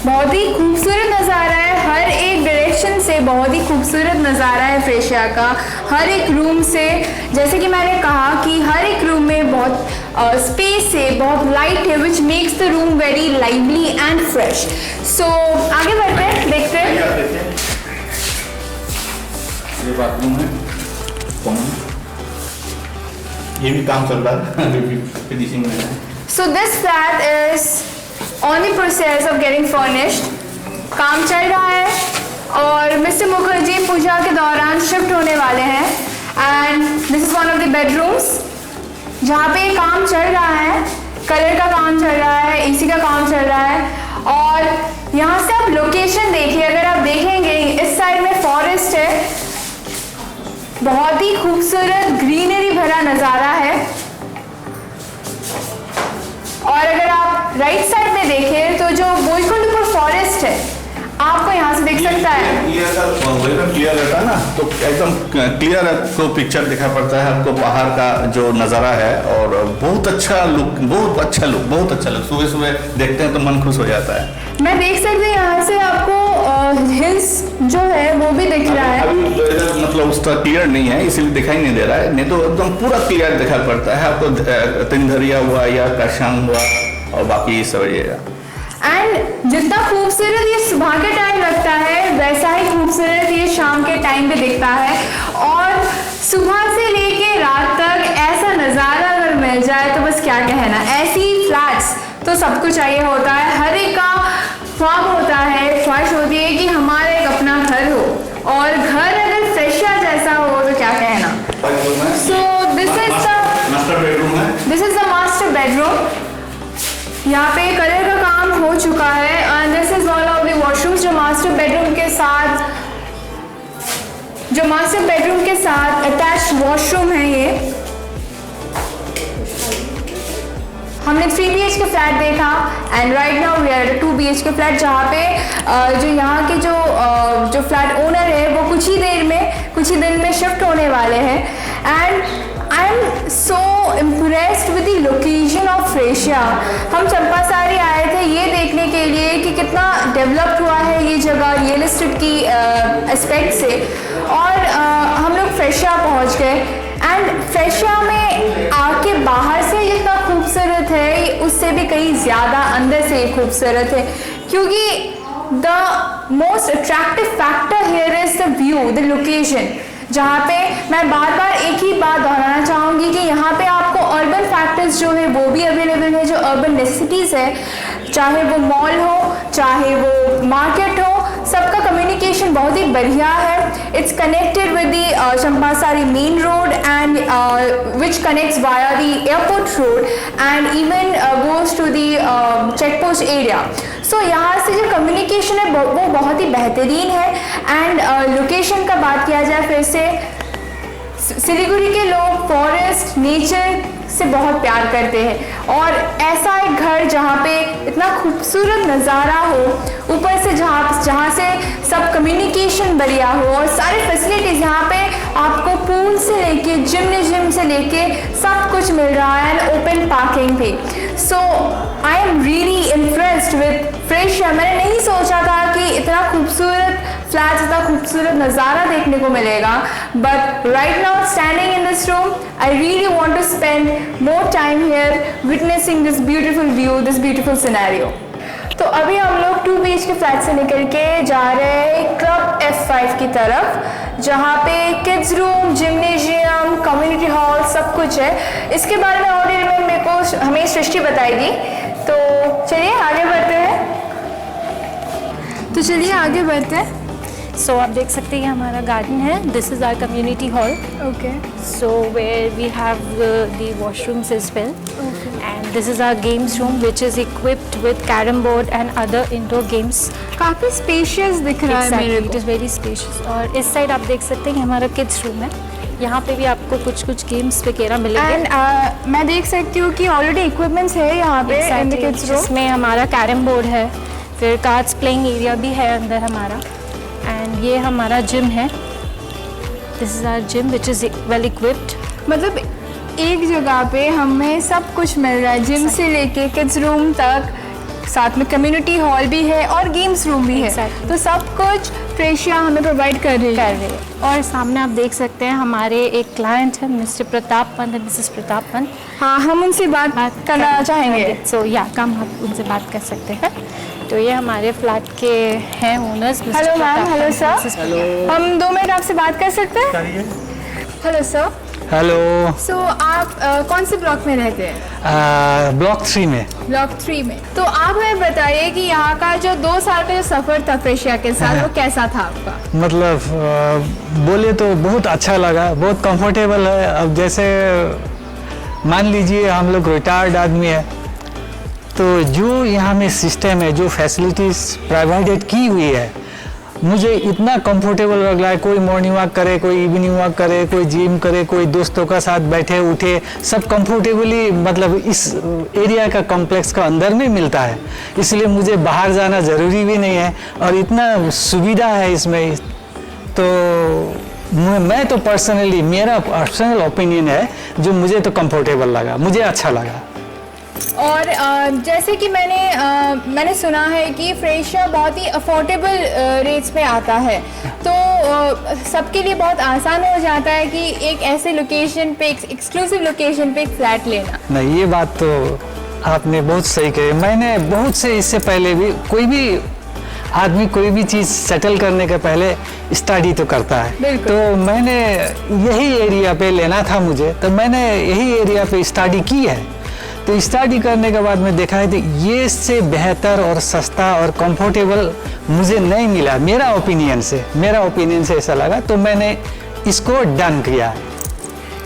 बहुत ही खूबसूरत नज़ारा है, हर एक डायरेक्शन से बहुत ही खूबसूरत नज़ारा है फ्रेशिया का। हर एक रूम से, जैसे कि मैंने कहा कि हर एक रूम में बहुत स्पेस है, बहुत लाइट है, which makes the room very lively and fresh. So आगे बढ़ते हैं, देखते हैं। ये बाथरूम है, ये भी काम चल रहा है, फिनिशिंग में है। So this flat is on the process of getting furnished. काम चल रहा है और मिस्टर मुखर्जी पूजा के दौरान शिफ्ट होने वाले हैं, and this is one of the bedrooms जहाँ पे काम चल रहा है, कलर का काम चल रहा है, एसी का काम चल रहा है। और यहाँ से आप लोकेशन देखिए, अगर आप देखेंगे इस साइड में फॉरेस्ट है, बहुत ही खूबसूरत ग्रीनरी भरा नज़ारा है। और अगर आप राइट साइड में देखें तो जो बोईकुंडपुर फॉरेस्ट है आपको यहाँ से दिख सकता है। क्लियर रहता है ना, तो एकदम क्लियर आपको पिक्चर दिखाई पड़ता है, आपको बाहर का जो नज़ारा है, और बहुत अच्छा लुक, बहुत अच्छा लुक। सुबह सुबह देखते हैं तो मन खुश हो जाता है। मैं देख सकती हूँ यहाँ से आपको हिल्स जो है वो भी दिख रहा है। अभी मतलब उसका क्लियर नहीं है, इसीलिए दिखाई नहीं दे रहा है, नहीं तो एकदम पूरा क्लियर दिखाई पड़ता है आपको। तिनधरिया हुआ या काशांग हुआ और बाकी सब ये। एंड जितना खूबसूरत ये सुबह के टाइम लगता है वैसा ही खूबसूरत ये शाम के टाइम पे दिखता है। और सुबह से लेके रात तक ऐसा नज़ारा अगर मिल जाए तो बस क्या कहना। ऐसी फ्लैट्स तो सबको चाहिए होता है, हर एक का ख्वाब होता है, ख्वाहिश होती है कि हमारा एक अपना घर हो, और घर अगर फ्रेशिया जैसा हो तो क्या कहना। So this is the master bedroom. यहाँ पे कलर का काम हो चुका है, and this is one of the washrooms जो मास्टर बेडरूम के साथ जो मास्टर बेडरूम के साथ अटैच वॉशरूम है ये। हमने 3 BHK फ्लैट देखा and right now we are 2 BHK flat, जहाँ पे जो यहाँ के जो फ्लैट ओनर है वो कुछ ही दिन में शिफ्ट होने वाले हैं। And I am so impressed with the location of Freshia. हम चंपासारी आए थे ये देखने के लिए कि कितना डेवलप्ड हुआ है ये जगह रियल एस्टेट की एस्पेक्ट से, और हम लोग फ्रेशिया पहुँच गए। एंड फ्रेशिया में आके बाहर से जितना खूबसूरत है उससे भी कहीं ज़्यादा अंदर से खूबसूरत है, क्योंकि the most attractive factor here is the view, the location, जहाँ पे मैं बार बार एक ही बात दोहराना चाहूँगी कि यहाँ पे आपको अर्बन फैक्टर्स जो है वो भी अवेलेबल है, जो अर्बन नेसेसिटीज़ है, चाहे वो मॉल हो चाहे वो मार्केट हो, सबका कम्युनिकेशन बहुत ही बढ़िया है। It's connected with the Champasari main road and which connects via the airport road and even goes to the check post area. So यहाँ से जो कम्युनिकेशन है वो बहुत ही बेहतरीन है। एंड लोकेशन का बात किया जाए फिर से, सिलीगुड़ी के लोग फॉरेस्ट नेचर से बहुत प्यार करते हैं, और ऐसा एक घर जहाँ पे इतना खूबसूरत नज़ारा हो, ऊपर से जहाँ से सब कम्युनिकेशन बढ़िया हो, और सारे फैसिलिटीज़ यहाँ पे आपको पूल से लेके जिम से लेके सब कुछ मिल रहा है, एंड ओपन पार्किंग भी। So I am really impressed with Freshia. मैंने नहीं सोचा था कि इतना खूबसूरत फ्लैट, इतना खूबसूरत नज़ारा देखने को मिलेगा, but right now standing in this room I really want to spend more time here witnessing this beautiful view, this beautiful scenario। तो अभी हम लोग 2 BHK फ्लैट से निकल के जा रहे हैं क्लब F5 की तरफ, जहाँ पे kids room, gymnasium, community hall सब कुछ है। इसके बारे में और डिटेल में हमें सृष्टि बताएगी, तो चलिए आगे बढ़ते हैं। सो आप देख सकते हैं हमारा गार्डन है, this is our community hall. Okay, So where we have the washrooms as well, and this is our games room which is equipped with carrom board and other indoor games. काफ़ी spacious दिख रहा है मेरे Exactly, it को। is very spacious। और इस side आप देख सकते हैं हमारा किड्स रूम है, यहाँ पे भी आपको कुछ गेम्स वगैरह मिलेंगे। एंड मैं देख सकती हूँ कि ऑलरेडी इक्विपमेंट्स है यहाँ पे इन द किड्स रूम। जिसमें हमारा कैरम बोर्ड है, फिर कार्ड्स प्लेइंग एरिया भी है अंदर हमारा, एंड ये हमारा जिम है। This is our gym which is well equipped. मतलब एक जगह पे हमें सब कुछ मिल रहा है, जिम से लेके किड्स रूम तक, साथ में कम्युनिटी हॉल भी है और गेम्स रूम भी है। Exactly. तो सब कुछ फ्रेशिया हमें प्रोवाइड कर रही है। और सामने आप देख सकते हैं हमारे एक क्लाइंट है mister Pratap Pant and Mrs Pratap Pant. हाँ, हम उनसे बात करना चाहेंगे। सो या कम आप उनसे बात कर सकते हैं। तो ये हमारे फ्लैट के हैं owners. Hello ma'am, hello sir, हम 2 मिनट आपसे बात कर सकते हैं? Hello sir. हेलो। सो आप कौन से ब्लॉक में रहते हैं? ब्लॉक 3 में। ब्लॉक 3 में। तो आप हमें बताइए कि यहाँ का जो 2 साल का जो सफ़र था फ्रेशिया के साथ, वो कैसा था आपका? मतलब बोले तो बहुत अच्छा लगा, बहुत कंफर्टेबल है। अब जैसे मान लीजिए हम लोग रिटायर्ड आदमी है, तो जो यहाँ में सिस्टम है, जो फैसिलिटीज़ प्रोवाइडेड की हुई है, मुझे इतना कंफर्टेबल लग रहा है। कोई मॉर्निंग वॉक करे, कोई इवनिंग वॉक करे, कोई जिम करे, कोई दोस्तों का साथ बैठे उठे, सब कंफर्टेबली मतलब इस एरिया का कॉम्प्लेक्स का अंदर में मिलता है। इसलिए मुझे बाहर जाना ज़रूरी भी नहीं है, और इतना सुविधा है इसमें। तो मैं तो पर्सनली, मेरा पर्सनल ओपिनियन है, जो मुझे तो कंफर्टेबल लगा, मुझे अच्छा लगा। और जैसे कि मैंने सुना है कि फ्रेशिया बहुत ही अफोर्डेबल रेट्स में आता है, तो सबके लिए बहुत आसान हो जाता है कि एक ऐसे लोकेशन पे, एक एक्सक्लूसिव लोकेशन पे एक फ्लैट लेना। नहीं, ये बात तो आपने बहुत सही कही। मैंने बहुत से इससे पहले भी, कोई भी आदमी कोई भी चीज़ सेटल करने के पहले स्टडी तो करता है। तो मैंने यही एरिया पे लेना था मुझे, तो मैंने यही एरिया पे स्टडी की है। तो स्टडी करने के बाद में देखा है तो ये से बेहतर और सस्ता और कंफर्टेबल मुझे नहीं मिला, मेरा ओपिनियन से ऐसा लगा, तो मैंने इसको डन किया।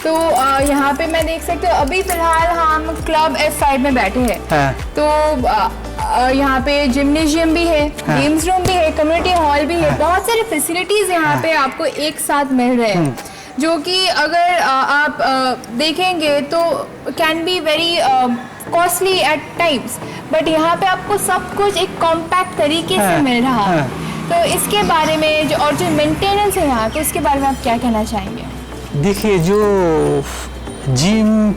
तो यहाँ पे मैं देख सकती हूँ अभी फ़िलहाल हम क्लब F5 में बैठे हैं। हाँ। तो यहाँ पे जिम्नेशियम भी है, गेम्स रूम भी है, कम्युनिटी हॉल भी है, बहुत सारी फैसिलिटीज़ यहाँ पे आपको एक साथ मिल रहे हैं, जो कि अगर आप देखेंगे तो can be very costly at times, but यहाँ पे आपको सब कुछ एक कॉम्पैक्ट तरीके से मिल रहा है। तो इसके बारे में जो मेंटेनेंस है यहाँ के, उसके बारे में आप क्या कहना चाहेंगे? देखिए, जो जिम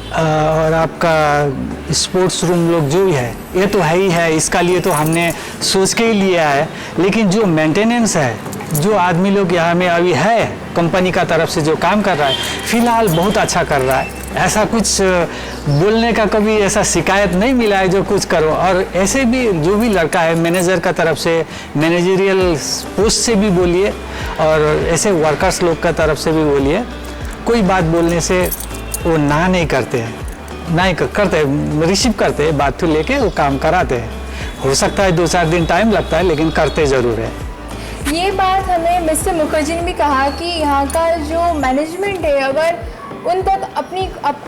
और आपका स्पोर्ट्स रूम लोग जो है, ये तो है ही है, इसका लिए तो हमने सोच के ही लिया है। लेकिन जो मेंटेनेंस है, जो आदमी लोग यहाँ में अभी है कंपनी का तरफ से जो काम कर रहा है, फिलहाल बहुत अच्छा कर रहा है। ऐसा कुछ बोलने का कभी ऐसा शिकायत नहीं मिला है जो कुछ करो। और ऐसे भी जो भी लड़का है मैनेजर का तरफ से, मैनेजरियल पोस्ट से भी बोलिए और ऐसे वर्कर्स लोग का तरफ से भी बोलिए, कोई बात बोलने से वो ना नहीं करते हैं, नहीं करते, रिसीव करते हैं, बात तो लेके वो काम कराते हैं। हो सकता है 2-4 दिन टाइम लगता है, लेकिन करते ज़रूर है। ये बात हमें मिस्टर मुखर्जी ने भी कहा कि यहाँ का जो मैनेजमेंट है, अगर उन तक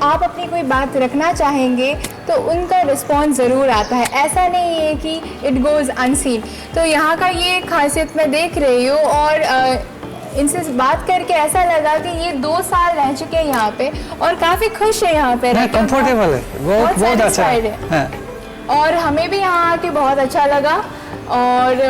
आप अपनी कोई बात रखना चाहेंगे तो उनका रिस्पॉन्स ज़रूर आता है, ऐसा नहीं है कि इट गोज़ अनसीन। तो यहाँ का ये खासियत मैं देख रही हूँ और इनसे बात करके ऐसा लगा कि ये 2 साल रह चुके हैं यहाँ पे और काफ़ी खुश है यहाँ पे, कंफर्टेबल है, बहुत अच्छा है। और हमें भी यहाँ आके बहुत अच्छा लगा और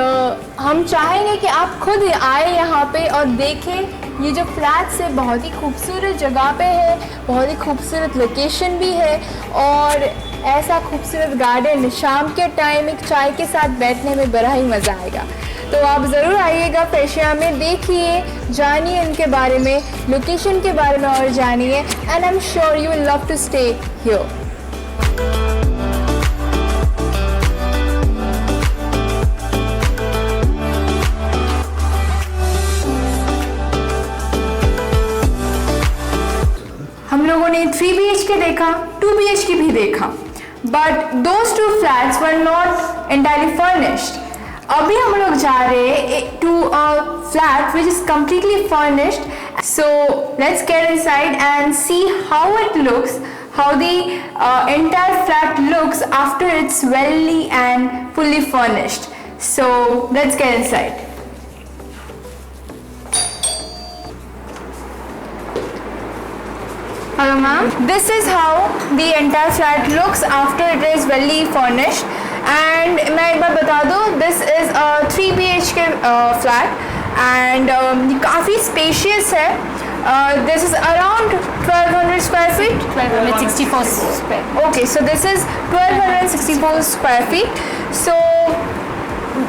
हम चाहेंगे कि आप खुद आए यहाँ पे और देखें ये जो फ्लैट्स है बहुत ही खूबसूरत जगह पे है, बहुत ही खूबसूरत लोकेशन भी है और ऐसा खूबसूरत गार्डन, शाम के टाइम एक चाय के साथ बैठने में बड़ा ही मज़ा आएगा। तो आप ज़रूर आइएगा फ्रेशिया में, देखिए, जानिए उनके बारे में, लोकेशन के बारे में और जानिए, and I am sure you will love to stay here. हम लोगों ने 3 BHK देखा, 2 BHK भी देखा, but those 2 flats were not entirely furnished. अभी हम लोग जा रहे हैं to a flat which is completely furnished, so let's get inside and see how it looks, how the entire flat looks after it's welly and fully furnished. So let's get inside. Hello ma'am, this is how the entire flat looks after it is welly furnished. And मैं एक बार बता दूँ, this is a 3 BHK flat and काफ़ी spacious है. This is around 1200 square feet. 1264 square. Okay, so this is 1264 square feet. So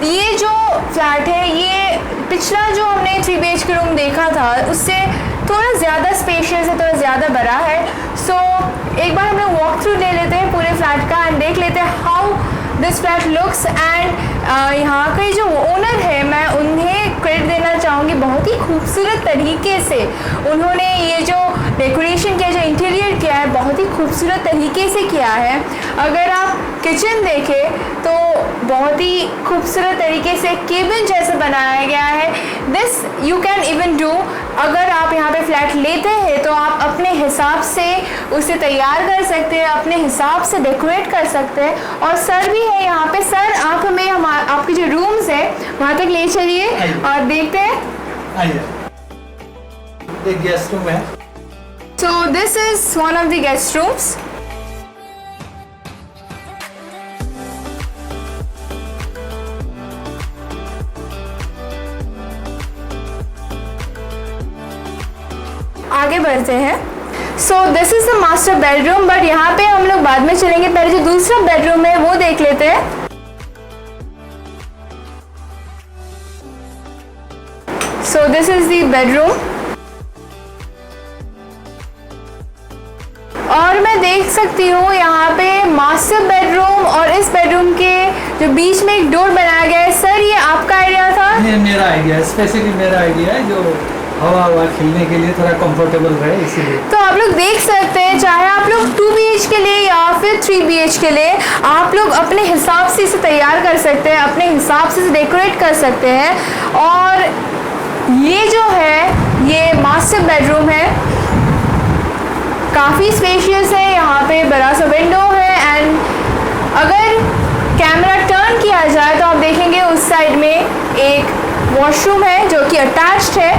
ये जो flat है, ये पिछला जो हमने 3 BHK रूम देखा था उससे थोड़ा ज़्यादा स्पेशियस है, थोड़ा ज़्यादा बड़ा है. सो एक बार हम लोग वॉक थ्रू ले लेते हैं पूरे फ्लैट का एंड देख लेते हैं how this flat looks. And यहाँ के जो ओनर है, मैं उन्हें क्रेडिट देना चाहूँगी, बहुत ही खूबसूरत तरीके से उन्होंने ये जो डेकोरेशन किया, जो इंटीरियर किया है, बहुत ही खूबसूरत तरीके से किया है. अगर आप किचन देखें तो बहुत ही खूबसूरत तरीके से केबिन जैसा बनाया गया है. This you can even do, अगर आप यहाँ पे फ्लैट लेते हैं तो आप अपने हिसाब से उसे तैयार कर सकते हैं, अपने हिसाब से डेकोरेट कर सकते हैं. और सर भी है यहाँ पे. सर, आप हमें आपके जो रूम्स है वहाँ तक ले चलिए और देखते हैं. एक गेस्ट रूम है. So this is one of the guest rooms. आगे बढ़ते हैं. So this is the master bedroom, but यहाँ पे हम लोग बाद में चलेंगे. पहले जो दूसरा बेडरूम है वो देख लेते हैं. So this is the bedroom और मैं देख सकती हूँ यहाँ पे मास्टर बेडरूम और इस बेडरूम के जो बीच में एक डोर बनाया गया है. सर, ये आपका आइडिया था? ये मेरा आइडिया है, स्पेशली मेरा आइडिया है, जो हवा खेलने के लिए थोड़ा कंफर्टेबल रहे, इसीलिए. तो आप लोग देख सकते हैं, चाहे आप लोग 2 BHK ले या फिर 3 BHK ले, आप लोग अपने हिसाब से इसे तैयार कर सकते हैं, अपने हिसाब से इसे डेकोरेट कर सकते हैं. और ये जो है ये मास्टर बेडरूम है, काफ़ी स्पेशियस है. यहाँ पे बड़ा सा विंडो है एंड अगर कैमरा टर्न किया जाए तो आप देखेंगे उस साइड में एक वॉशरूम है जो कि अटैच्ड है।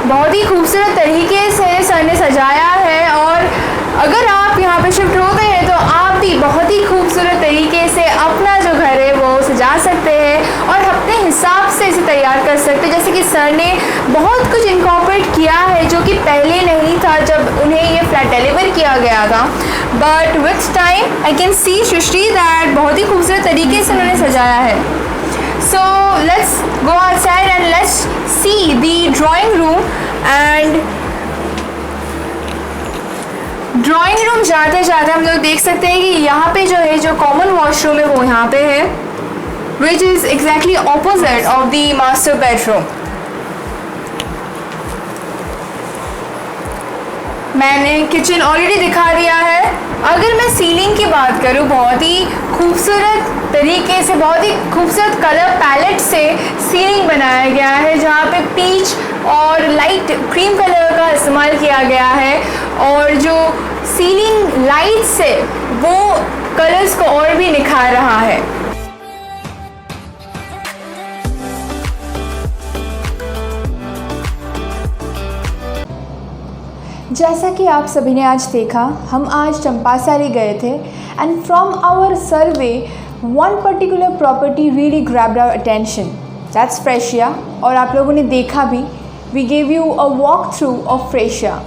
बहुत ही खूबसूरत तरीके से सर ने सजाया है और अगर आप यहाँ पे शिफ्ट होते हैं तो आप भी बहुत ही खूबसूरत तरीके से अपना जो घर है वो सजा सकते हैं और अपने हिसाब से इसे तैयार कर सकते हैं। जैसे कि सर ने बहुत कुछ इनकॉर्पोरेट किया है जो कि पहले नहीं था जब उन्हें ये फ्लैट डिलीवर किया गया था, but with time I can see Srishti that बहुत ही खूबसूरत तरीके से उन्होंने सजाया है। So let's go outside and let's see the drawing room and drawing room जाते जाते हम लोग देख सकते हैं कि यहाँ पे जो है जो कॉमन वॉशरूम है वो यहाँ पे है, which is exactly opposite of the master bedroom. मैंने किचन ऑलरेडी दिखा दिया है। अगर मैं सीलिंग की बात करूँ, बहुत ही खूबसूरत तरीके से, बहुत ही खूबसूरत कलर पैलेट से सीलिंग बनाया गया है जहाँ पे पीच और लाइट क्रीम कलर का इस्तेमाल किया गया है और जो सीलिंग लाइट्स है वो कलर्स को और भी निखार रहा है। जैसा कि आप सभी ने आज देखा, हम आज चंपासारी गए थे and from our survey one particular property really grabbed our attention, that's Freshia. और आप लोगों ने देखा भी, we gave you a walk through of Freshia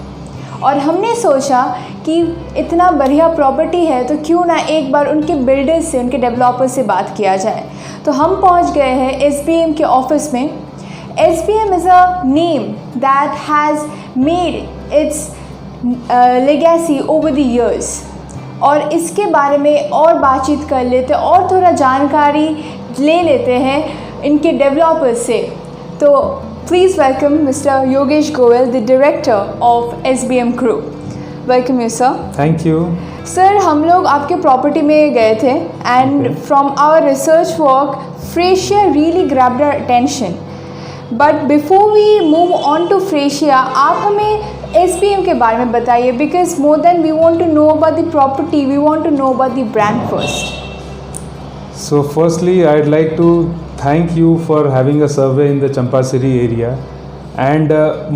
और हमने सोचा कि इतना बढ़िया प्रॉपर्टी है तो क्यों ना एक बार उनके बिल्डर्स से, उनके डेवलपर से बात किया जाए। तो हम पहुंच गए हैं SBM के ऑफिस में। SBM is a name that has made it's legacy over the years और इसके बारे में और बातचीत कर लेते और थोड़ा जानकारी ले लेते हैं इनके डेवलपर्स से। तो please welcome mister Yogesh Goyal, the director of SBM group. Welcome you sir. Thank you sir, हम लोग आपके प्रॉपर्टी में गए थे and from our research work Freshia really grabbed our attention, but before we move on to Freshia, आप हमें SBM के बारे में बताइए, because more than we want to know about the property, we want to know about the brand first. So firstly, I'd like to thank you for having a survey in the Champasari area and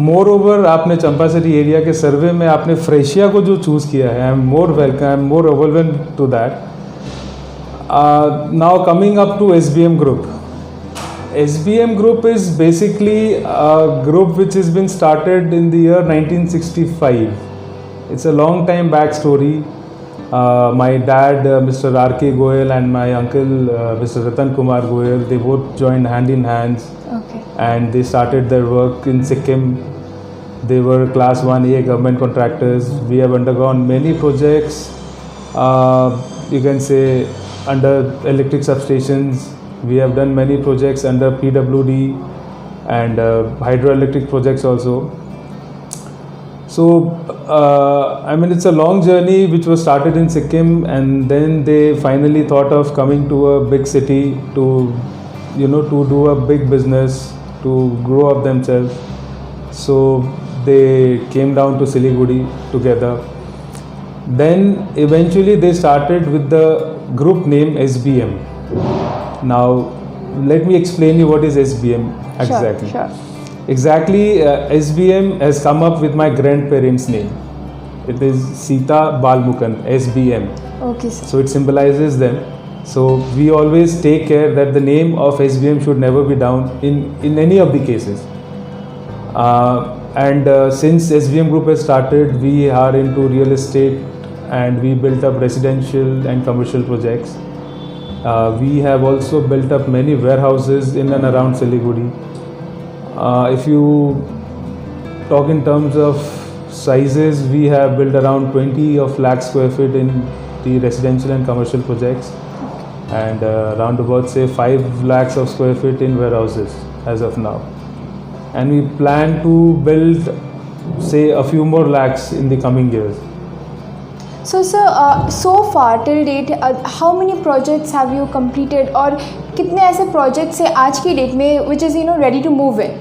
moreover आपने Champasari area के सर्वे में आपने फ्रेशिया को जो choose किया है, I am more welcome, I am more overwhelmed to that. Now coming up to SBM Group. SBM Group is basically a group which has been started in the year 1965. It's a long time back story. My dad, Mr. R.K. Goyal, and my uncle, Mr. Ratan Kumar Goyal, they both joined hand in hands. Okay. And they started their work in Sikkim. They were class 1A government contractors. We have undergone many projects, you can say under electric substations. We have done many projects under PWD and hydroelectric projects also. So, I mean, it's a long journey which was started in Sikkim, and then they finally thought of coming to a big city to, you know, to do a big business, to grow up themselves. So, they came down to Siliguri together. Then, eventually, they started with the group name SBM. Now, let me explain you what is SBM exactly. Sure. Exactly, SBM has come up with my grandparents' name. It is Sita Balmukand, SBM. Okay, sir. So it symbolizes them. So we always take care that the name of SBM should never be down in any of the cases. And since SBM Group has started, we are into real estate and we built up residential and commercial projects. We have also built up many warehouses in and around Siliguri. If you talk in terms of sizes, we have built around 20 of lakh square feet in the residential and commercial projects, and around about say 5 lakhs of square feet in warehouses as of now. And we plan to build say a few more lakhs in the coming years. So sir, so far till date, how many projects have you completed और कितने ऐसे projects हैं आज की date में which is ready to move in?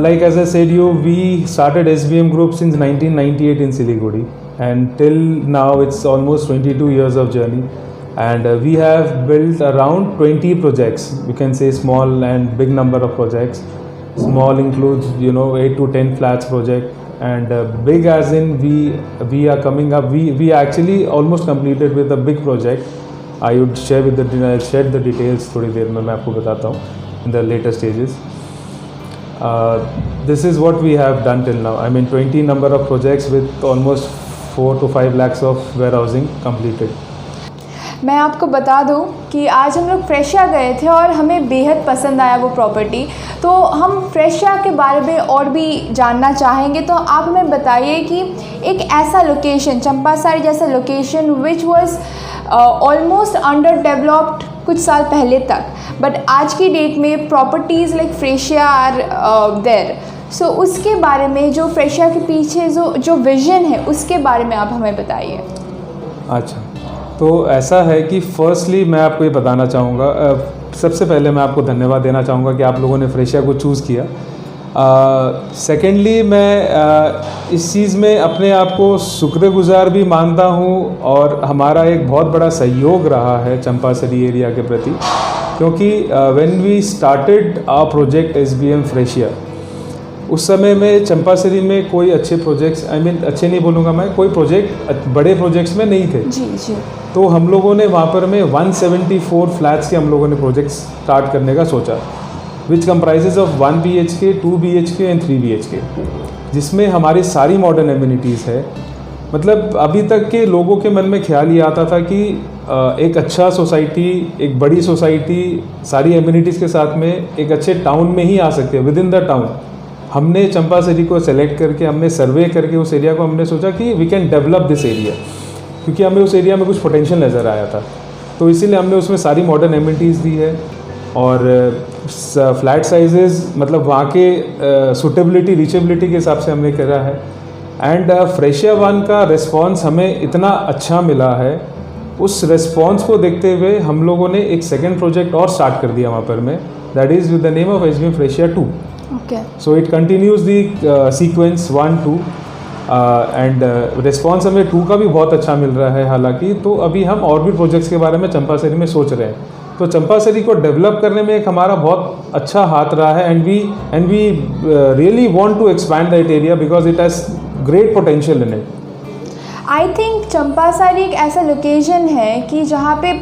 Like as I said we started SBM Group since 1998 in Siliguri, and till now it's almost 22 years of journey. and we have built around 20 projects. You can say small and big number of projects. Small includes 8 to 10 flats project, and big as in we are coming up. We actually almost completed with a big project. I would share the details थोड़ी देर में मैं आपको बताता हूँ in the later stages. This is what we have done till now. I mean 20 number of projects with almost 4 to 5 lakhs of warehousing completed. मैं आपको बता दूं कि आज हम लोग फ्रेशिया गए थे और हमें बेहद पसंद आया वो प्रॉपर्टी। तो हम फ्रेशिया के बारे में और भी जानना चाहेंगे, तो आप हमें बताइए कि एक ऐसा लोकेशन, चंपासारी जैसा location which was almost under developed कुछ साल पहले तक, बट आज की डेट में प्रॉपर्टीज़ लाइक फ्रेशिया आर देयर। सो उसके बारे में, जो फ्रेशिया के पीछे जो विज़न है उसके बारे में आप हमें बताइए। अच्छा, तो ऐसा है कि फर्स्टली मैं आपको ये बताना चाहूँगा, सबसे पहले मैं आपको धन्यवाद देना चाहूँगा कि आप लोगों ने फ्रेशिया को चूज़ किया। सेकेंडली मैं इस चीज़ में अपने आप को शुक्रगुजार भी मानता हूँ, और हमारा एक बहुत बड़ा सहयोग रहा है चंपासरी एरिया के प्रति, क्योंकि when we started our project SBM Freesia, उस समय में चंपासरी में कोई अच्छे प्रोजेक्ट्स, अच्छे नहीं बोलूँगा मैं, कोई प्रोजेक्ट बड़े प्रोजेक्ट्स में नहीं थे। जी। तो हम लोगों ने वहाँ पर में 174 फ्लैट्स के हम लोगों ने प्रोजेक्ट स्टार्ट करने का सोचा, which comprises of 1 BHK, 2 BHK and 3 BHK, जिसमें हमारी सारी मॉडर्न एमिनिटीज़ है। मतलब अभी तक के लोगों के मन में ख्याल ये आता था कि एक अच्छा सोसाइटी, एक बड़ी सोसाइटी सारी एमिनिटीज़ के साथ में एक अच्छे टाउन में ही आ सकती है, विद इन द टाउन। हमने चंपासरी को सेलेक्ट करके, हमने सर्वे करके उस एरिया को हमने सोचा कि we can develop this area, क्योंकि हमें उस एरिया में कुछ पोटेंशियल नज़र आया था। तो इसीलिए हमने उसमें सारी मॉडर्न एमिनिटीज़ दी है, और फ्लैट साइजेस मतलब वहाँ के सूटेबिलिटी, रीचेबिलिटी के हिसाब से हमने करा है। एंड फ्रेशिया 1 का रिस्पॉन्स हमें इतना अच्छा मिला है, उस रिस्पॉन्स को देखते हुए हम लोगों ने एक सेकेंड प्रोजेक्ट और स्टार्ट कर दिया वहाँ पर में, that is with the name of SBM फ्रेशिया 2। So it continues the sequence 1, 2 and response हमें 2 का भी बहुत अच्छा मिल रहा है हालांकि। तो अभी हम और भी प्रोजेक्ट्स के बारे में चंपासरी में सोच रहे हैं। तो चंपासरी को डेवलप करने में एक हमारा बहुत अच्छा हाथ रहा है, and we really want to expand that area because it has great potential in it. I think Champasari एक ऐसा लोकेशन है कि जहाँ पे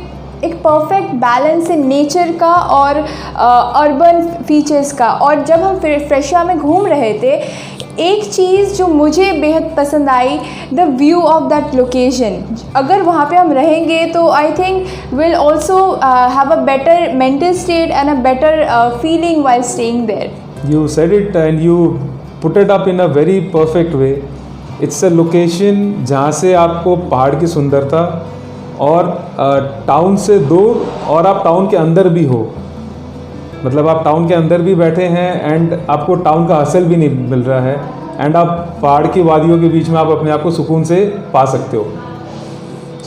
एक परफेक्ट बैलेंस है नेचर का और अर्बन फीचर्स का। और जब हम फ्रेशिया में घूम रहे थे, एक चीज़ जो मुझे बेहद पसंद आई, the view of that location. अगर वहाँ पे हम रहेंगे तो I think will also have a better mental state and a better feeling while staying there. You said it and you put it up in a very perfect way. It's a location जहाँ से आपको पहाड़ की सुंदरता और town से दूर, और आप टाउन के अंदर भी हो, मतलब आप टाउन के अंदर भी बैठे हैं एंड आपको टाउन का हसल भी नहीं मिल रहा है, एंड आप पहाड़ की वादियों के बीच में आप अपने आप को सुकून से पा सकते हो।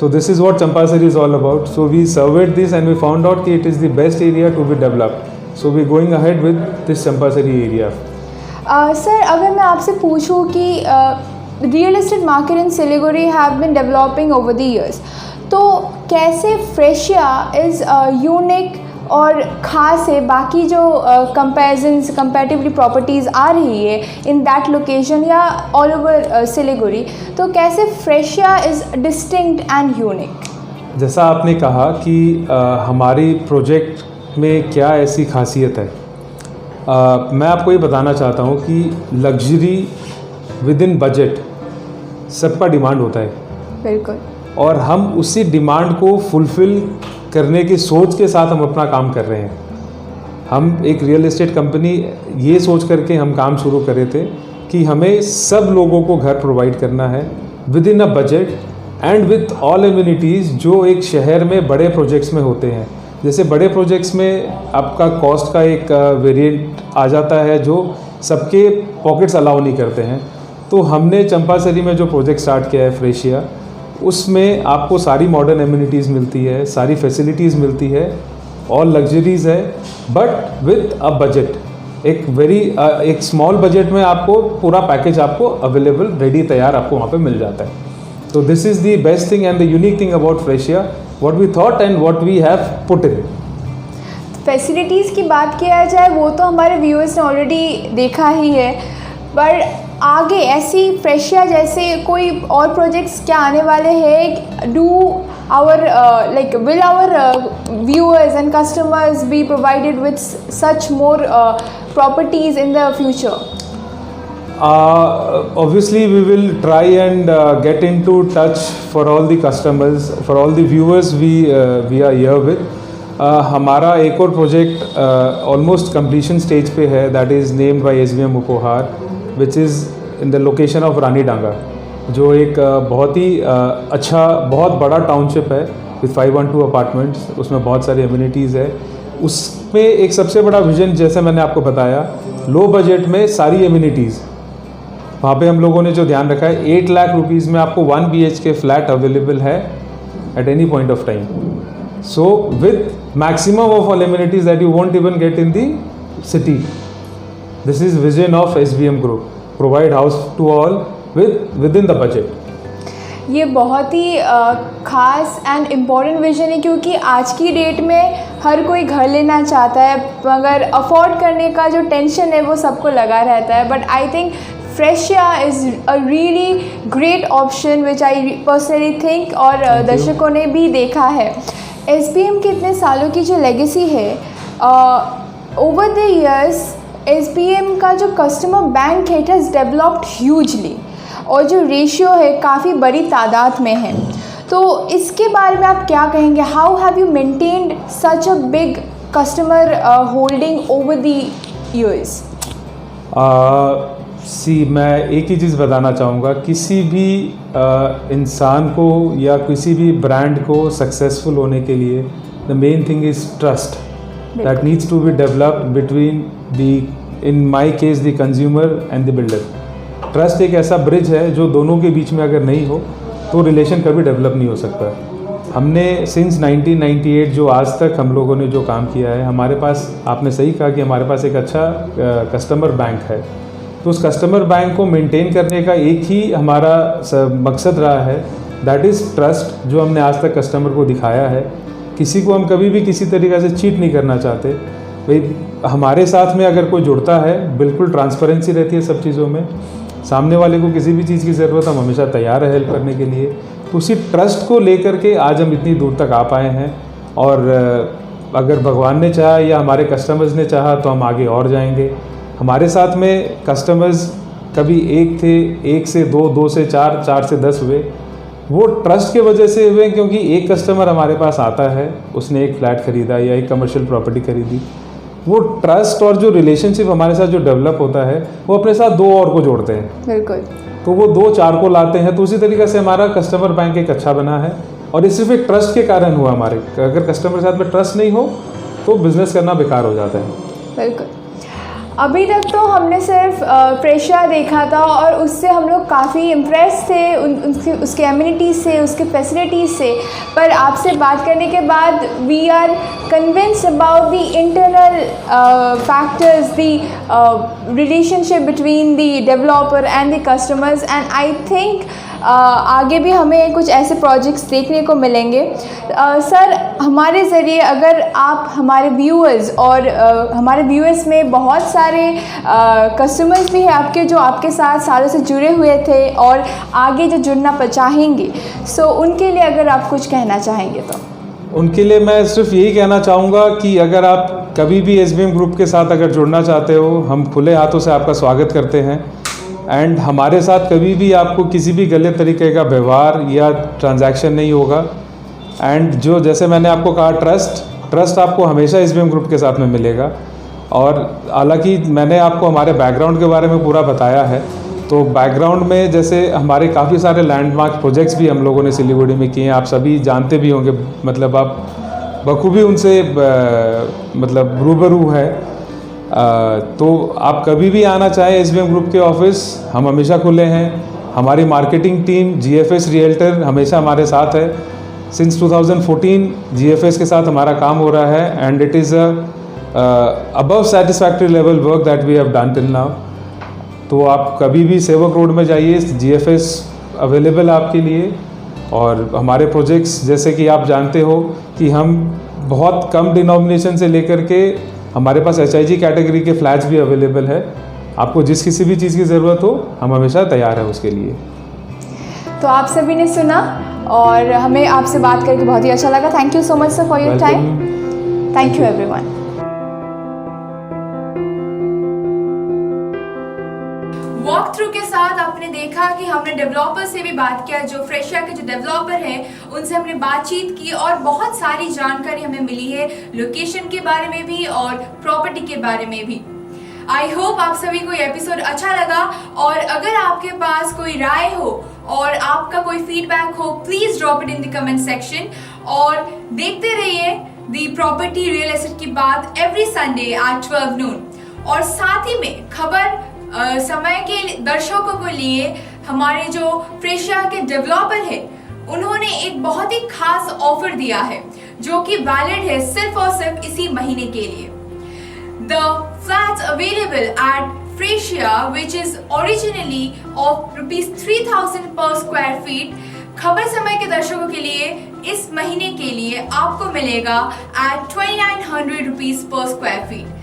So this is what Champasari is all about. So we surveyed this and we found out कि it is the best area to be developed. So we going ahead with this Champasari area. Sir, अगर मैं आपसे पूछूं कि real estate market in Siliguri have been developing over the years, तो कैसे फ्रेशिया is unique और ख़ास है बाकी जो कंपैरेटिवली प्रॉपर्टीज़ आ रही है इन दैट लोकेशन या ऑल ओवर सिलीगुड़ी, तो कैसे फ्रेशिया इज़ डिस्टिंक्ट एंड यूनिक? जैसा आपने कहा कि हमारी प्रोजेक्ट में क्या ऐसी खासियत है, मैं आपको ये बताना चाहता हूँ कि लग्जरी विद इन बजट सबका डिमांड होता है। बिल्कुल। और हम उसी डिमांड को फुलफ़िल करने की सोच के साथ हम अपना काम कर रहे हैं। हम एक रियल एस्टेट कंपनी ये सोच करके हम काम शुरू करे थे कि हमें सब लोगों को घर प्रोवाइड करना है with in a budget and with all amenities जो एक शहर में बड़े प्रोजेक्ट्स में होते हैं। जैसे बड़े प्रोजेक्ट्स में आपका कॉस्ट का एक वेरिएंट आ जाता है जो सबके पॉकेट्स अलाउ नहीं करते हैं। तो हमने चंपासरी में जो प्रोजेक्ट स्टार्ट किया है फ्रेशिया, उसमें आपको सारी मॉडर्न एम्यूनिटीज़ मिलती है, सारी फैसिलिटीज़ मिलती है, ऑल लग्जरीज़ है, बट विथ अ बजट। एक स्मॉल बजट में आपको पूरा पैकेज आपको अवेलेबल रेडी तैयार आपको वहाँ पे मिल जाता है। तो this is the best thing and the unique thing about Freshia what we thought and what we have put in. Facilities की बात किया जाए वो तो हमारे व्यूअर्स ने ऑलरेडी देखा ही है, पर आगे ऐसी फ्रेशिया जैसे कोई और प्रोजेक्ट्स क्या आने वाले हैं? Do our like will our viewers and customers be provided with such more properties in the future? Obviously we will try and get into touch for all the customers, for all the viewers we are here with. हमारा एक और project almost completion stage पे है, that is named by SBM Uphar, which is in the location of Rani Danga, जो एक बहुत ही अच्छा बहुत बड़ा टाउनशिप है विथ 512 अपार्टमेंट्स. उसमें बहुत सारी एम्यूनिटीज़ है. उसमें एक सबसे बड़ा विजन, जैसे मैंने आपको बताया, लो बजट में सारी एम्यूनिटीज़. वहाँ पे हम लोगों ने जो ध्यान रखा है, 8 लाख रुपीज़ में आपको 1 BHK फ्लैट अवेलेबल है at any point of time. So with maximum of all amenities that you won't even get in the city. This is vision of SBM Group. Provide house to all within the budget. ये बहुत ही ख़ास and important vision है, क्योंकि आज की date में हर कोई घर लेना चाहता है, मगर अफोर्ड करने का जो टेंशन है वो सबको लगा रहता है. But I think Freshia is a really great option which I personally think, और दर्शकों ने भी देखा है. SBM के इतने सालों की जो लेगेसी है, ओवर द इयर्स SBM का जो कस्टमर बैंक है, इट हैज़ डेवलप्ड ह्यूजली, और जो रेशियो है काफ़ी बड़ी तादाद में है. तो इसके बारे में आप क्या कहेंगे? How have you maintained such a big customer holding over the years? मैं एक ही चीज़ बताना चाहूँगा, किसी भी इंसान को या किसी भी ब्रांड को सक्सेसफुल होने के लिए the main thing is trust that needs to be developed between in my case the consumer and the builder. Trust एक ऐसा ब्रिज है जो दोनों के बीच में अगर नहीं हो तो रिलेशन कभी डेवलप नहीं हो सकता. हमने सिंस 1998 जो आज तक हम लोगों ने जो काम किया है, हमारे पास, आपने सही कहा कि हमारे पास एक अच्छा कस्टमर बैंक है. तो उस कस्टमर बैंक को मेंटेन करने का एक ही हमारा मकसद रहा है, दैट इज़ ट्रस्ट, जो हमने आज तक कस्टमर को दिखाया है. किसी को हम कभी भी किसी तरीक़े से चीट नहीं करना चाहते. भाई हमारे साथ में अगर कोई जुड़ता है, बिल्कुल ट्रांसपेरेंसी रहती है सब चीज़ों में. सामने वाले को किसी भी चीज़ की ज़रूरत, हम हमेशा तैयार है हेल्प करने के लिए. तो उसी ट्रस्ट को लेकर के आज हम इतनी दूर तक आ पाए हैं, और अगर भगवान ने चाहा या हमारे कस्टमर्स ने चाहा तो हम आगे और जाएंगे. हमारे साथ में कस्टमर्स कभी एक थे, 1 से 2, 2 से 4, 4 से 10 हुए. वो ट्रस्ट के वजह से हुए, क्योंकि एक कस्टमर हमारे पास आता है, उसने एक फ्लैट ख़रीदा या एक कमर्शियल प्रॉपर्टी खरीदी, वो ट्रस्ट और जो रिलेशनशिप हमारे साथ जो डेवलप होता है, वो अपने साथ 2 और को जोड़ते हैं. बिल्कुल. तो वो 2-4 को लाते हैं. तो उसी तरीके से हमारा कस्टमर बैंक एक अच्छा बना है, और ये सिर्फ एक ट्रस्ट के कारण हुआ. हमारे अगर कस्टमर के साथ में ट्रस्ट नहीं हो तो बिज़नेस करना बेकार हो जाता है. बिल्कुल. अभी तक तो हमने सिर्फ फ्रेशिया देखा था, और उससे हम लोग काफ़ी इम्प्रेस थे उसके एम्यूनिटीज़ से, उसके फैसिलिटीज़ से. पर आपसे बात करने के बाद we are convinced about the internal factors, the relationship between the developer and the customers, and I think आगे भी हमें कुछ ऐसे प्रोजेक्ट्स देखने को मिलेंगे. सर, हमारे ज़रिए अगर आप हमारे व्यूअर्स, और हमारे व्यूअर्स में बहुत सारे कस्टमर्स भी हैं आपके, जो आपके साथ सालों से जुड़े हुए थे और आगे जो जुड़ना चाहेंगे, सो उनके लिए अगर आप कुछ कहना चाहेंगे तो? उनके लिए मैं सिर्फ यही कहना चाहूँगा कि अगर आप कभी भी SBM ग्रुप के साथ अगर जुड़ना चाहते हो, हम खुले हाथों से आपका स्वागत करते हैं. एंड हमारे साथ कभी भी आपको किसी भी गलत तरीके का व्यवहार या ट्रांजैक्शन नहीं होगा. एंड जो, जैसे मैंने आपको कहा, ट्रस्ट आपको हमेशा SBM ग्रुप के साथ में मिलेगा. और हालांकि मैंने आपको हमारे बैकग्राउंड के बारे में पूरा बताया है, तो बैकग्राउंड में जैसे हमारे काफ़ी सारे लैंडमार्क प्रोजेक्ट्स भी हम लोगों ने सिलीगुड़ी में किए हैं. आप सभी जानते भी होंगे, मतलब आप बखूबी उनसे मतलब रूबरू है. तो आप कभी भी आना चाहें SBM ग्रुप के ऑफिस, हम हमेशा खुले हैं. हमारी मार्केटिंग टीम GFS रियल्टर हमेशा हमारे साथ है. सिंस 2014 GFS के साथ हमारा काम हो रहा है, and it is above satisfactory level work that we have done till now. तो आप कभी भी सेवक रोड में जाइए, GFS अवेलेबल आपके लिए. और हमारे प्रोजेक्ट्स जैसे कि आप जानते हो कि हम बहुत कम डिनोमिनेशन से लेकर के हमारे पास HIG कैटेगरी के फ्लैट्स भी अवेलेबल है। आपको जिस किसी भी चीज़ की ज़रूरत हो हम हमेशा तैयार हैं उसके लिए। तो आप सभी ने सुना और हमें आपसे बात करके बहुत ही अच्छा लगा। Thank you so much sir for your time. Thank you everyone. Walk through के साथ आपने देखा कि हमने डेवलपर से भी बात किया, जो फ्रेशिया के जो डेवलपर हैं उनसे हमने बातचीत की और बहुत सारी जानकारी हमें मिली है लोकेशन के बारे में भी और प्रॉपर्टी के बारे में भी। आई होप आप सभी को ये एपिसोड अच्छा लगा और अगर आपके पास कोई राय हो और आपका कोई फीडबैक हो please drop it in the comment section और देखते रहिए द प्रॉपर्टी रियल एस्टेट की बात एवरी संडे एट 12 noon। और साथ ही में खबर समय के दर्शकों को लिए हमारे जो फ्रेशिया के डेवलपर है उन्होंने एक बहुत ही खास ऑफर दिया है जो कि वैलिड है सिर्फ और सिर्फ इसी महीने के लिए। The flats available at Freshia, which is originally of ₹3,000 per square feet, खबर समय के दर्शकों के लिए इस महीने के लिए आपको मिलेगा at ₹2,900 per square feet.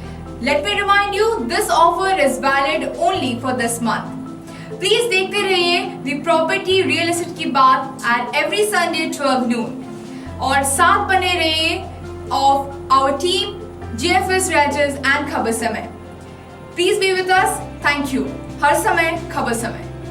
Let me remind you, this offer is valid only for this month. Please देखते रहिए The Property Real Estate की बात at every Sunday 12 noon और साथ बने रहिए of our team GFS Rajas and खबर समय। Please be with us. Thank you. हर समय खबर समय।